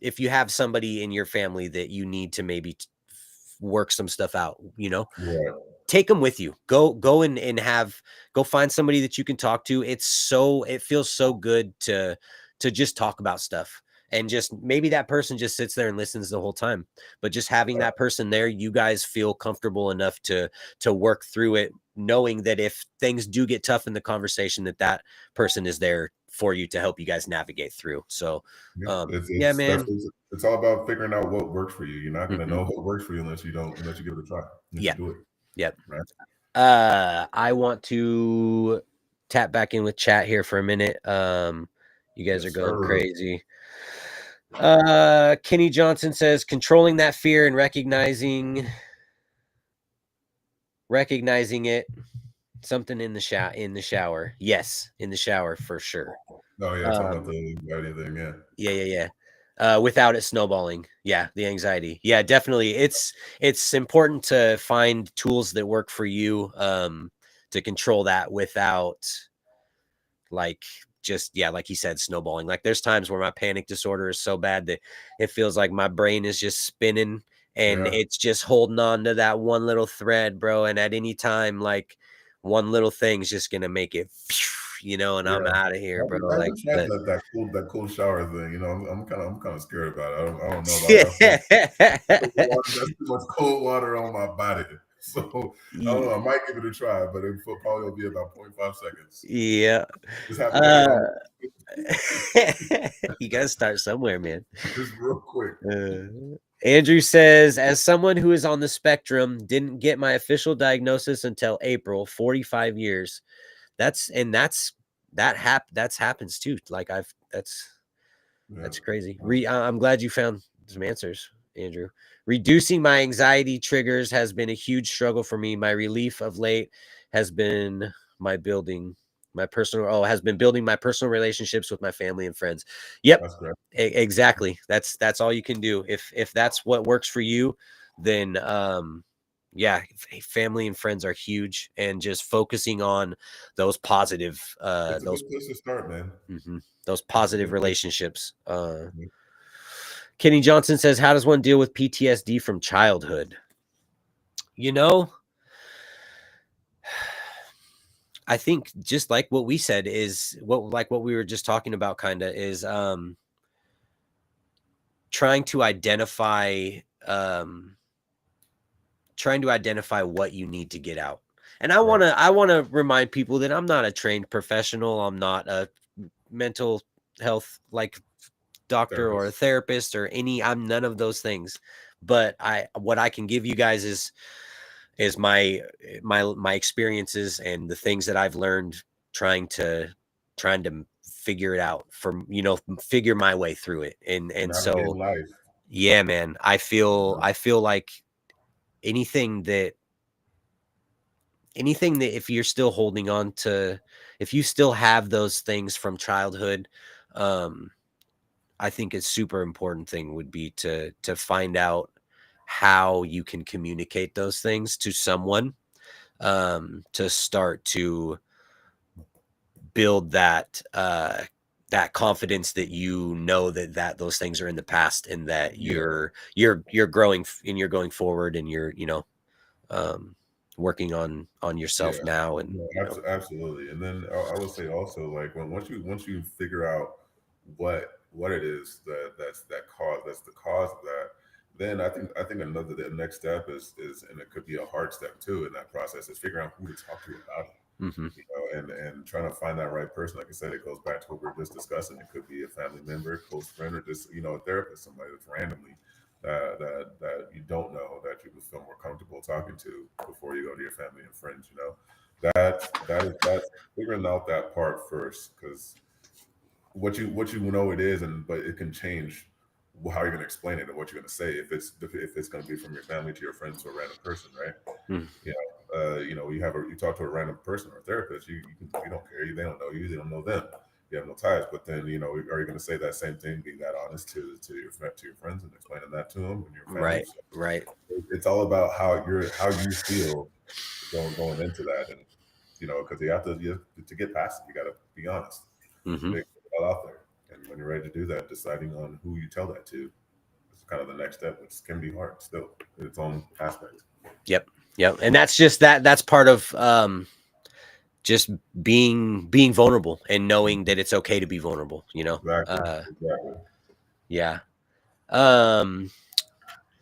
If you have somebody in your family that you need to maybe work some stuff out, take them with you. Go and go find somebody that you can talk to. It feels so good to just talk about stuff, and just maybe that person just sits there and listens the whole time, but just having that person there, you guys feel comfortable enough to work through it, knowing that if things do get tough in the conversation, that person is there for you to help you guys navigate through. So man, it's all about figuring out what works for you. You're not going to know what works for you unless you give it a try. You do it. Yep. Right. I want to tap back in with chat here for a minute. You guys are going crazy. Kenny Johnson says controlling that fear and recognizing it. Something in the shower. Yes, in the shower for sure. Oh yeah, talking about the anxiety thing. Yeah. Without it snowballing. Yeah, the anxiety. Yeah, definitely. It's important to find tools that work for you to control that without, like, just, like he said, snowballing. Like, there's times where my panic disorder is so bad that it feels like my brain is just spinning and it's just holding on to that one little thread, bro. And at any time, like, one little thing's just gonna make it, and I'm out of here, bro. Like that cool shower thing. I'm kind of scared about it. I don't know about that. That's too much cold water on my body. So I don't know. I might give it a try, but it probably will be about 0.5 seconds. Yeah. Just have you gotta start somewhere, man. Just real quick. Andrew says, as someone who is on the spectrum, didn't get my official diagnosis until April, 45 years. That happens too. Like that's crazy. I'm glad you found some answers, Andrew. Reducing my anxiety triggers has been a huge struggle for me. My relief of late has been building my personal relationships with my family and friends. Yep. Exactly. That's all you can do. If that's what works for you, then family and friends are huge, and just focusing on those positive it's a good place to start, man. Those positive relationships. Kenny Johnson says, how does one deal with PTSD from childhood? I think just like what we said is what we were just talking about, kind of, is trying to identify what you need to get out. And I want to remind people that I'm not a trained professional. I'm not a mental health doctor or a therapist or I'm none of those things. But what I can give you guys is my experiences and the things that I've learned trying to figure it out, figure my way through it. And so life. Yeah, man, I feel like anything that if you're still holding on to, if you still have those things from childhood, I think a super important thing would be to find out how you can communicate those things to someone, to start to build that confidence that that those things are in the past, and that you're growing and you're going forward, and you're working on yourself now. And absolutely. And then I would say also, like, once you figure out what it is that's the cause of that, then I think the next step is, and it could be a hard step too in that process, is figuring out who to talk to about it. And trying to find that right person. Like I said, it goes back to what we were just discussing. It could be a family member, close friend, or just a therapist, somebody that's randomly that you don't know, that you would feel more comfortable talking to before you go to your family and friends. That's figuring out that part first, because what you know it is, but it can change how you're going to explain it and what you're going to say if it's going to be from your family to your friends to a random person, right? Mm. You talk to a random person or a therapist, you don't care, they don't know you, they don't know them, you have no ties. But then, are you going to say that same thing, being that honest to your friends and explaining that to them and your family? Right, so right. It's all about how you feel going into that, and because you have to get past it, you got to be honest. Mm-hmm. Put it all out there, and when you're ready to do that, deciding on who you tell that to is kind of the next step, which can be hard still in its own aspect. Yep. And that's just that's part of just being vulnerable and knowing that it's okay to be vulnerable, Exactly. Yeah.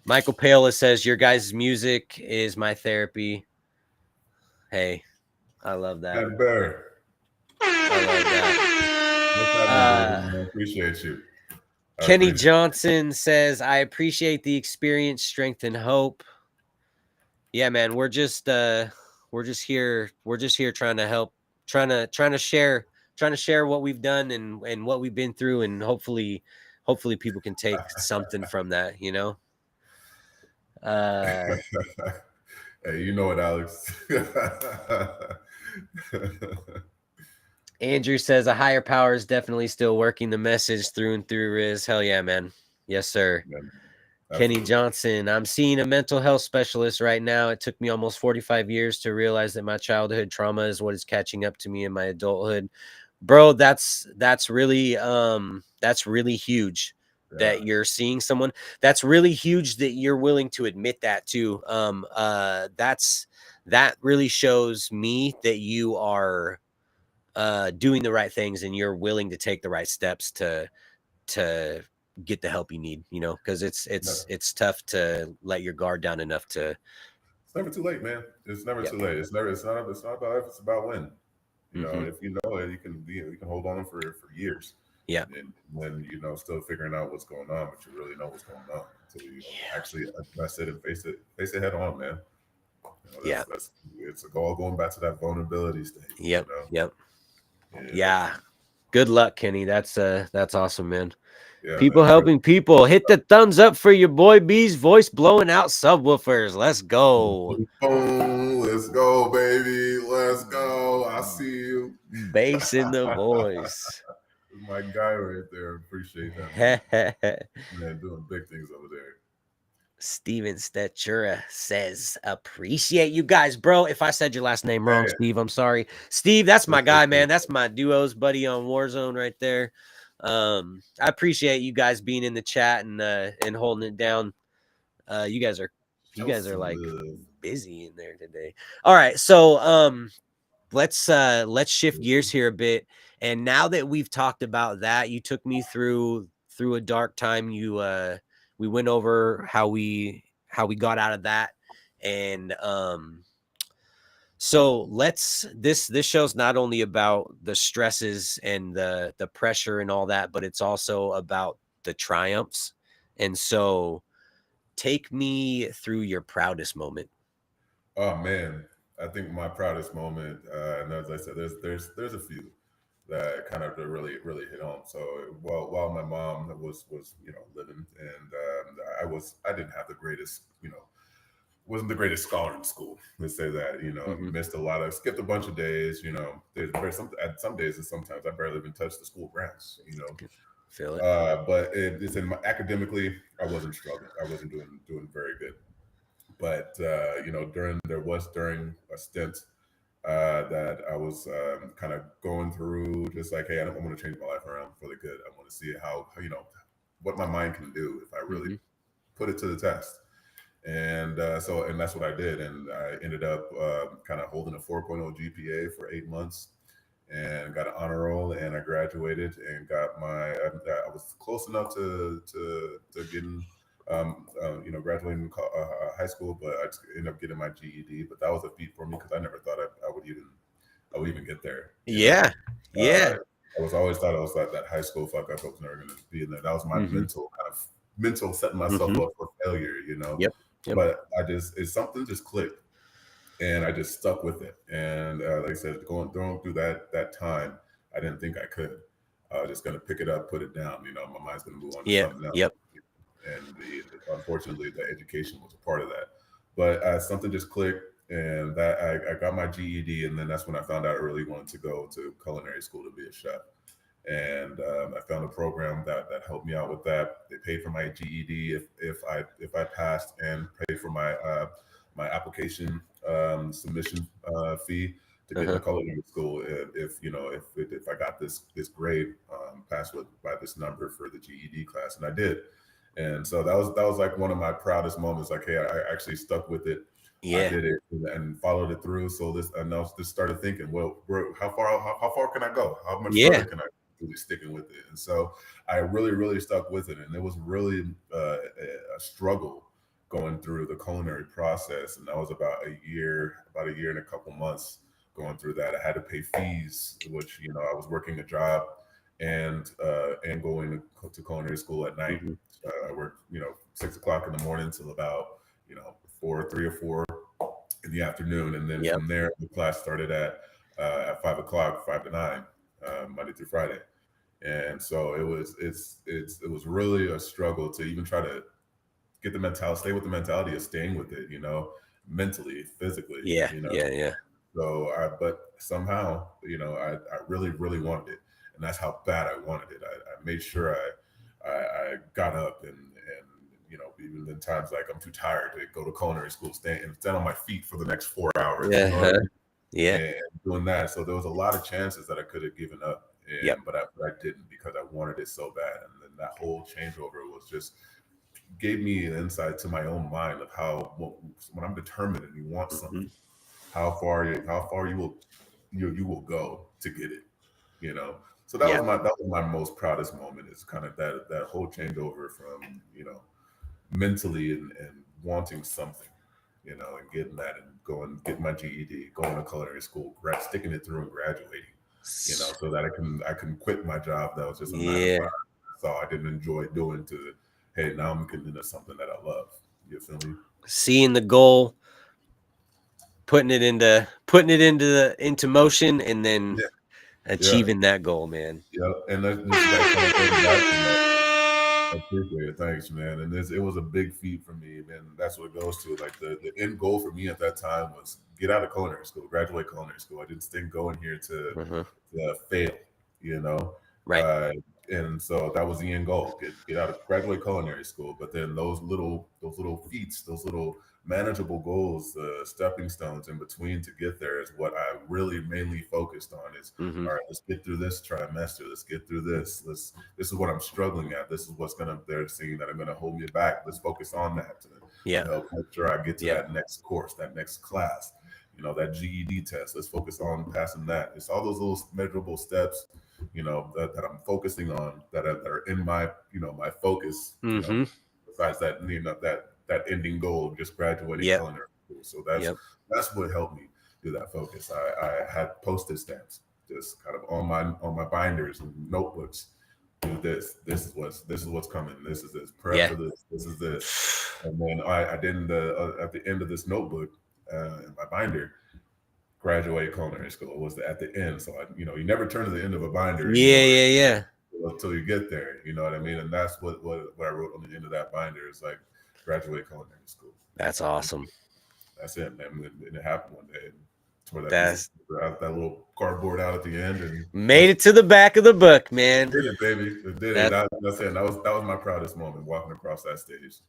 Michael Pala says your guys' music is my therapy. Hey, I love that. And Bear, I love that. I appreciate you. Kenny Johnson says, I appreciate the experience, strength, and hope. Yeah, man, we're just here trying to help, trying to share what we've done and what we've been through, and hopefully people can take something from that, Hey, you know it, Alex. Andrew says a higher power is definitely still working the message through and through, Riz. Hell yeah, man. Yes, sir. Yeah, Kenny Johnson, I'm seeing a mental health specialist right now. It took me almost 45 years to realize that my childhood trauma is what is catching up to me in my adulthood. Bro, that's really huge. Yeah. That you're seeing someone. That's really huge that you're willing to admit that too. That really shows me that you are doing the right things and you're willing to take the right steps to get the help you need, because it's tough to let your guard down enough to. It's never too late, man. It's never too late. It's not about if, it's about when. If you know it, you can hold on for years. Yeah. And when still figuring out what's going on, but you really know what's going on until you actually address it and face it head on, man. It's all going back to that vulnerability stage. Yep. Yeah. Good luck, Kenny. That's awesome, man. Yeah, people helping people. Hit the thumbs up for your boy B's voice blowing out subwoofers. Let's go. Oh, let's go, baby. Let's go. I see you. Bass in the voice. My guy right there. Appreciate that. Man, doing big things over there. Steven Statura says, appreciate you guys, bro. If I said your last name wrong, Steve, I'm sorry. Steve, that's my guy, man. That's my duo's buddy on Warzone right there. I appreciate you guys being in the chat and holding it down. You guys are like busy in there today. All right, so let's shift gears here a bit. And now that we've talked about that, you took me through a dark time. We went over how we got out of that, and so this show's not only about the stresses and the pressure and all that, but it's also about the triumphs. And so take me through your proudest moment. Oh man, I think my proudest moment, and as I said, there's a few that kind of really hit home. So while my mom was living, and I didn't have the greatest, wasn't the greatest scholar in school. Let's say that, missed skipped a bunch of days. There's some days and sometimes I barely even touched the school grounds. Feel it. But it's academically, I wasn't struggling. I wasn't doing very good. But during a stint that I was kind of going through, just like, hey, I want to change my life around for the good. I want to see how what my mind can do if I really put it to the test. And and that's what I did. And I ended up kind of holding a 4.0 GPA for 8 months and got an honor roll, and I graduated and got my, I was close enough to getting, graduating high school, but I ended up getting my GED. But that was a feat for me because I never thought I would even get there. Yeah. I was always thought I was like that high school fuck up. I was never going to be in there. That was my mental setting myself up for failure, Yep. But it's something just clicked, and I just stuck with it. And like I said, going through that time, I didn't think I could. just going to pick it up, put it down. My mind's going to move on to Yeah. something else. Yep. And unfortunately, the education was a part of that. But something just clicked, and that I got my GED, and then that's when I found out I really wanted to go to culinary school to be a chef. And I found a program that helped me out with that. They paid for my GED if I passed, and paid for my my application submission fee to get into culinary school. If I got this grade, passed by this number for the GED class, and I did. And so that was like one of my proudest moments. Like, hey, I actually stuck with it. Yeah. I did it and followed it through. So I just started thinking, well, how far can I go? How much further can I really sticking with it? And so I really, really stuck with it. And it was really a struggle going through the culinary process. And that was about a year and a couple months going through that. I had to pay fees, which, I was working a job and going to culinary school at night. I worked, 6 o'clock in the morning till about, 3 or 4 in the afternoon. And then from there, the class started at 5 o'clock, 5 to 9, Monday through Friday. And so it was really a struggle to even try to get the mentality, stay with the mentality of staying with it, mentally, physically. Yeah. So but somehow, I really, really wanted it. And that's how bad I wanted it. I made sure I got up and even in times like I'm too tired to go to culinary school, stand on my feet for the next 4 hours. Yeah. And doing that. So there was a lot of chances that I could have given up. But I didn't, because I wanted it so bad. And then that whole changeover was just gave me an insight to my own mind of how when I'm determined and you want something, how far you will go to get it. So that was my most proudest moment, is kind of that whole changeover from mentally and wanting something, and getting that and getting my GED, going to culinary school, sticking it through and graduating, so that I can quit my job that was just a 9 to 5. So I didn't enjoy doing to, hey, now I'm getting into something that I love. You feel me? Seeing the goal, putting it into motion, and then achieving that goal, man. Yeah, and this guy kind of goes back to that. I appreciate it. Thanks, man. And it was a big feat for me, man. That's what it goes to. Like the end goal for me at that time was get out of culinary school, graduate culinary school. I didn't think going here to fail, Right. And so that was the end goal: get out of graduate culinary school. But then those little feats, those little manageable goals, stepping stones in between to get there, is what I really mainly focused on. Is all right, let's get through this trimester. Let's get through this. This is what I'm struggling at. This is what's they're seeing that I'm gonna hold me back. Let's focus on that to make sure I get to that next course, that next class. That GED test. Let's focus on passing that. It's all those little measurable steps, that I'm focusing on, that are in my, my focus. Besides that, that ending goal of just graduating culinary school. So that's what helped me do that focus. I had postage stamps just kind of on my binders and notebooks. Do this. This is what's coming. This is this. Prep for this. This is this. And then I did at the end of this notebook, in my binder, graduate culinary school was at the end. So you never turn to the end of a binder. Until you get there, you know what I mean? And that's what I wrote on the end of that binder is like, graduate culinary school. That's awesome. That's it, man. And it happened one day. Tore that little cardboard out at the end and made it to the back of the book, man. Did it, baby. It did it. That's it. That was my proudest moment, walking across that stage.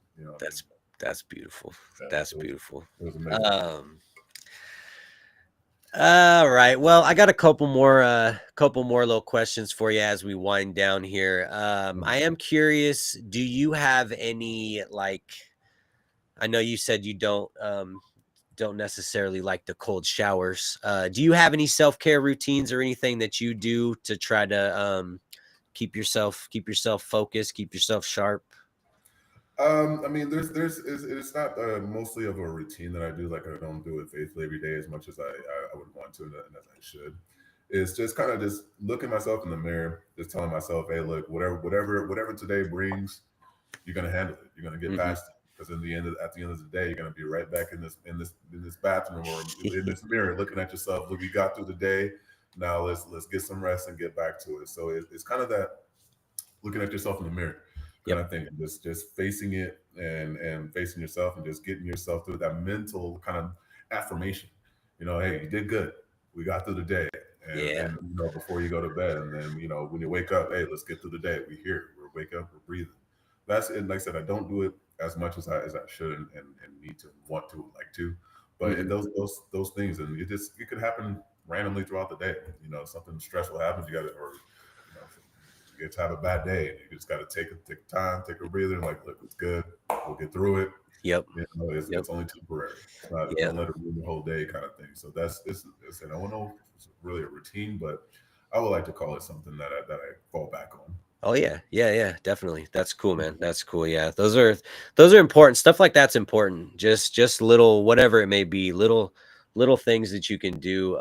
That's beautiful. That's beautiful. It was amazing. All right. Well, I got a couple more little questions for you as we wind down here. I am curious, do you have any, like, I know you said you don't necessarily like the cold showers. Do you have any self-care routines or anything that you do to try to keep yourself focused, keep yourself sharp? I mean, it's not mostly of a routine that I do. Like, I don't do it faithfully every day as much as I would want to and as I should. It's just kind of just looking myself in the mirror, just telling myself, hey, look, whatever today brings, you're gonna handle it. You're gonna get past it. Because at the end of the day, you're gonna be right back in this bathroom or in this mirror, looking at yourself. Look, you got through the day. Now let's get some rest and get back to it. So it's kind of that looking at yourself in the mirror kind of thing, just facing it and facing yourself and just getting yourself through that mental kind of affirmation. Hey, you did good. We got through the day. And before you go to bed, and then when you wake up, hey, let's get through the day. We're here. We're wake up. We're breathing. That's it. Like I said, I don't do it as much as I should and need to, want to, like to. But those things, and it could happen randomly throughout the day. Something stressful happens. You got to, or you get to have a bad day, and you just got to take time, take a breather, and like, look, it's good. We'll get through it. Yep. It's only temporary. It's not, don't let it ruin the whole day, kind of thing. So this. And I don't know if it's really a routine, but I would like to call it something that I fall back on. Oh yeah, definitely. That's cool, man. That's cool. Yeah, those are important. Stuff like that's important. Just little, whatever it may be, little things that you can do.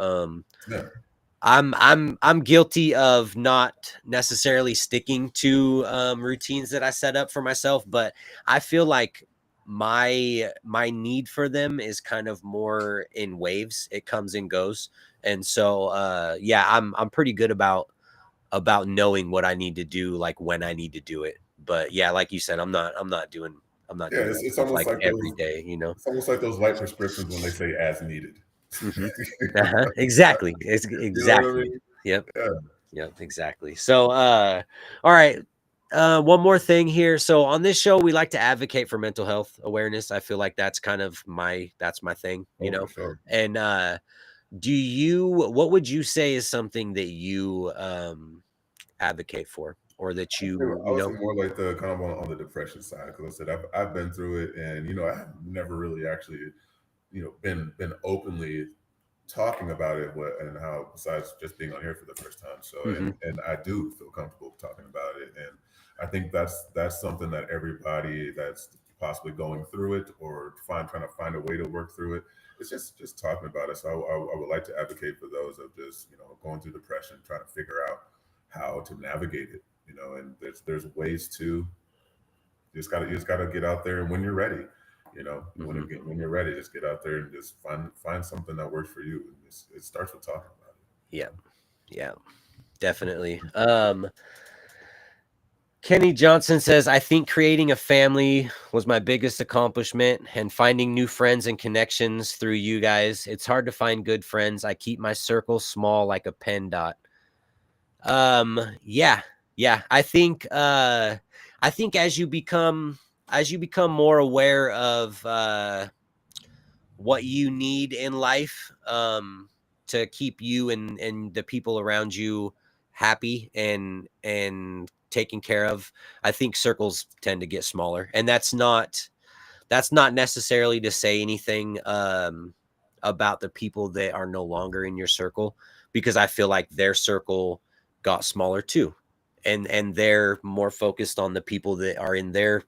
I'm guilty of not necessarily sticking to routines that I set up for myself, but I feel like my need for them is kind of more in waves. It comes and goes. And so I'm pretty good about knowing what I need to do, like when I need to do it. But yeah, like you said, I'm not doing it's almost like every day, It's almost like those light prescriptions when they say as needed. Exactly. Exactly. I mean? Yep, exactly. So all right. One more thing here. So on this show, we like to advocate for mental health awareness. I feel like that's kind of my thing, Sure. And what would you say is something that you advocate for, or that you I was more like the kind of on the depression side, because I said I've been through it, and I have never really actually been openly talking about it, and how, besides just being on here for the first time. So and I do feel comfortable talking about it, and I think that's something that everybody that's possibly going through it or trying to find a way to work through it, it's just talking about it. So I would like to advocate for those of just going through depression, trying to figure out how to navigate it, and there's ways to. You just gotta get out there, and when you're ready, when you're ready, just get out there and just find something that works for you. And it starts with talking about it. Yeah, definitely. Kenny Johnson says, I think creating a family was my biggest accomplishment, and finding new friends and connections through you guys. It's hard to find good friends. I keep my circle small like a pen dot. Yeah. I think as you become more aware of what you need in life to keep you and the people around you happy and taken care of, I think circles tend to get smaller. And that's not necessarily to say anything about the people that are no longer in your circle, because I feel like their circle got smaller too, and they're more focused on the people that are in their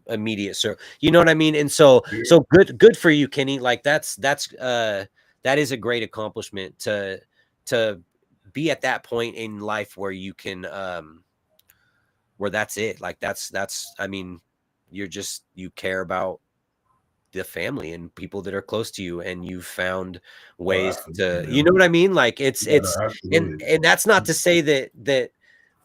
immediate circle. You know what I mean? And so good for you, Kenny. Like that is a great accomplishment to be at that point in life where you can where that's it. Like that's I mean, you care about the family and people that are close to you, and you've found ways to, you know what I mean? Like it's and that's not to say that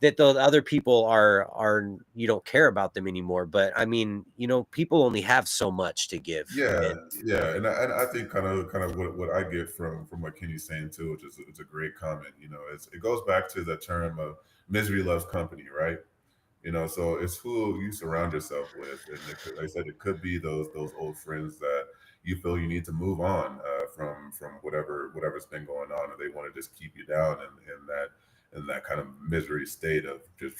the other people are you don't care about them anymore, but I mean, people only have so much to give. And I think kind of what I get from what Kenny's saying too, which is it's a great comment. It goes back to the term of misery loves company, right? So it's who you surround yourself with, and like I said, it could be those old friends that you feel you need to move on from whatever's been going on, and they want to just keep you down in that kind of misery state of just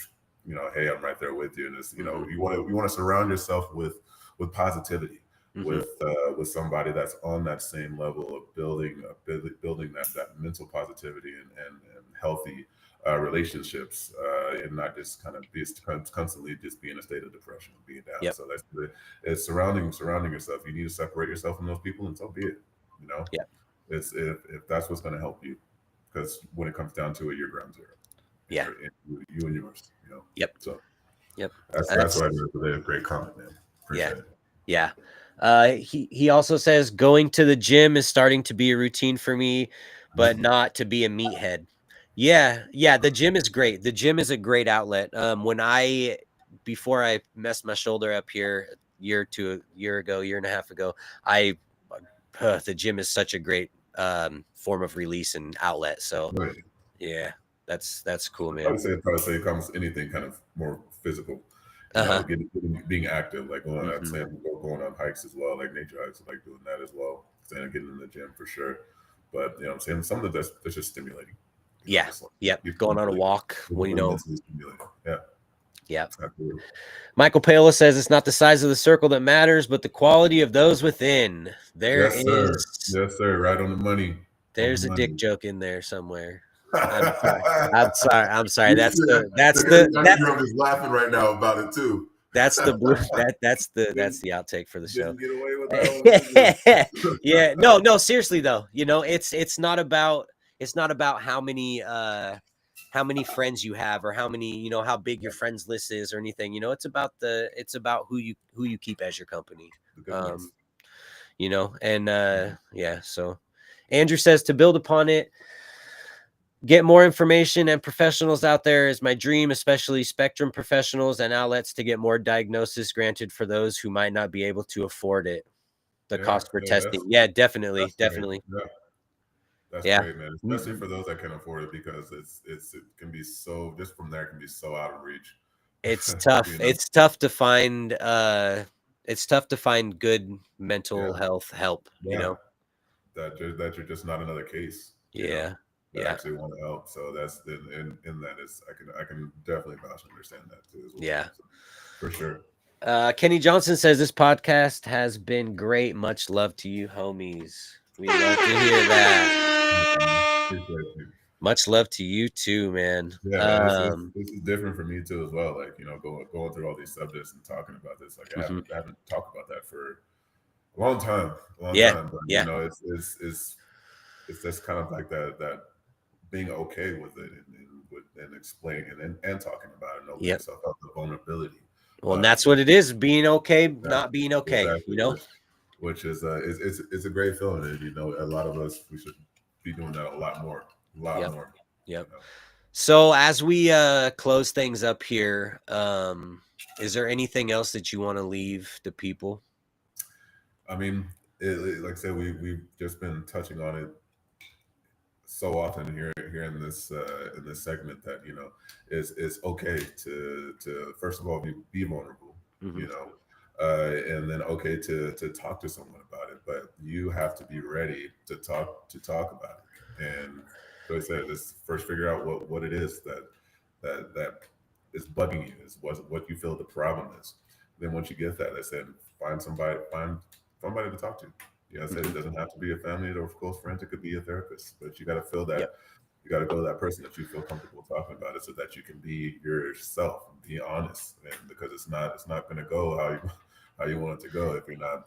hey, I'm right there with you, and it's you want to surround yourself with positivity, with somebody that's on that same level of building that mental positivity and healthy relationships, and not just kind of be constantly just be in a state of depression, being down. So it's surrounding yourself. You need to separate yourself from those people, and so be it. It's if that's what's going to help you, because when it comes down to it, you're ground zero. You and yours. So that's why I heard today. A great comment, man. Appreciate it. He also says, going to the gym is starting to be a routine for me. but not to be a meathead. Yeah. The gym is great. The gym is a great outlet. Before I messed my shoulder up here a year and a half ago, the gym is such a great form of release and outlet. So yeah, that's cool, man. I would say it comes anything kind of more physical. Being active, like going on hikes as well, like nature hikes, like doing that as well, and getting in the gym for sure. But you know what I'm saying, some of that's just stimulating. Going on a walk when you know. Yeah. Absolutely. Michael Pala says it's not the size of the circle that matters, but the quality of those within. Yes, sir. Right on the money. There's a dick joke in there somewhere. I'm sorry. That's I'm just laughing right now about it too. That's the outtake for the show. Get away with that. Yeah. No, seriously though. You know, it's not about how many friends you have or how many, you know, how big your friends list is or anything. You know, it's about who you keep as your company. You know, and so Andrew says to build upon it, get more information and professionals out there is my dream, especially spectrum professionals and outlets to get more diagnosis granted for those who might not be able to afford it. The cost for testing. Yeah, definitely. That's great, man. Especially for those that can afford it, because it can be so, just from there, it can be so out of reach. It's tough. You know? It's tough to find good mental health help, you know. That you're just not another case. Yeah. That actually want to help. So that's in that is I can definitely understand that too as well. Yeah. So, for sure. Kenny Johnson says this podcast has been great. Much love to you, homies. We love to hear that. Much love to you too, man. Yeah, this is different for me too as well. Like, you know, going through all these subjects and talking about this. Like I haven't talked about that for a long time. But, you know, it's just kind of like that being okay with it and explaining it and talking about it and opening yourself up to vulnerability. Well, and that's what it is, being okay, not being okay, exactly, you know? Which is it's a great feeling. And, you know, a lot of us, we should be doing that a lot more. More. Yep. You know? So as we close things up here, is there anything else that you want to leave to people? I mean, like I said, we've just been touching on it so often here in this segment that, you know, it's okay to first of all be vulnerable, you know, and then okay to talk to someone about it, but you have to be ready to talk about it. And so I said, let's first figure out what it is that is bugging you, is what you feel the problem is. Then once you get that, I said, find somebody to talk to. I said it doesn't have to be a family or a close friend. It could be a therapist, but you got to feel that you got to go to that person that you feel comfortable talking about it, so that you can be yourself and be honest. And because it's not going to go how you want it to go if you're not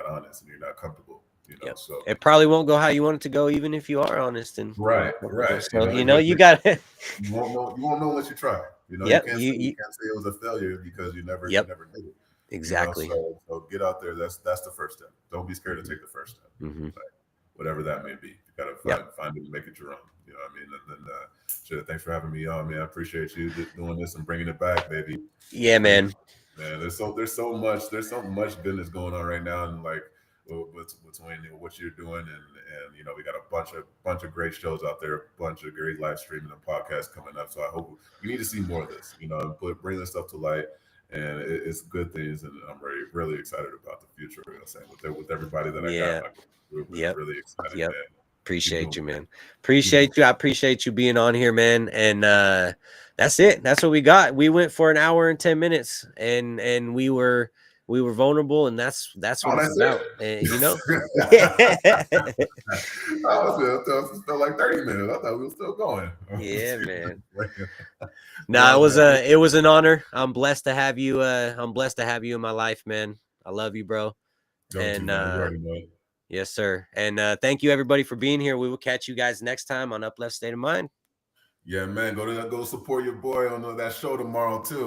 honest and you're not comfortable. You know, so it probably won't go how you want it to go, even if you are honest and right. So you got you won't know unless you try. You know, you can't say it was a failure because you never did it. Exactly. You know, so get out there. That's the first step. Don't be scared to take the first step. Like, whatever that may be. You gotta find it and make it your own. You know what I mean? And then thanks for having me on, man. I appreciate you doing this and bringing it back, baby. Yeah, man. Man, there's so much goodness going on right now, and like between what you're doing and you know, we got a bunch of great shows out there, a bunch of great live streaming and podcasts coming up. So I hope we need to see more of this. You know, and bring this stuff to light. And it's good things, and I'm really excited about the future. You know, saying with everybody that I got, like, really excited. Man. Appreciate you, man. Appreciate you. I appreciate you being on here, man. And that's it. That's what we got. We went for an hour and 10 minutes, and we were vulnerable, and that's what it's about. And, you know, I felt like 30 minutes. I thought we were still going. Yeah, man. No, it was an honor. I'm blessed to have you. I'm blessed to have you in my life, man. I love you, bro. Yes, sir. And thank you, everybody, for being here. We will catch you guys next time on UpLeft State of Mind. Yeah, man. Go support your boy on that show tomorrow too.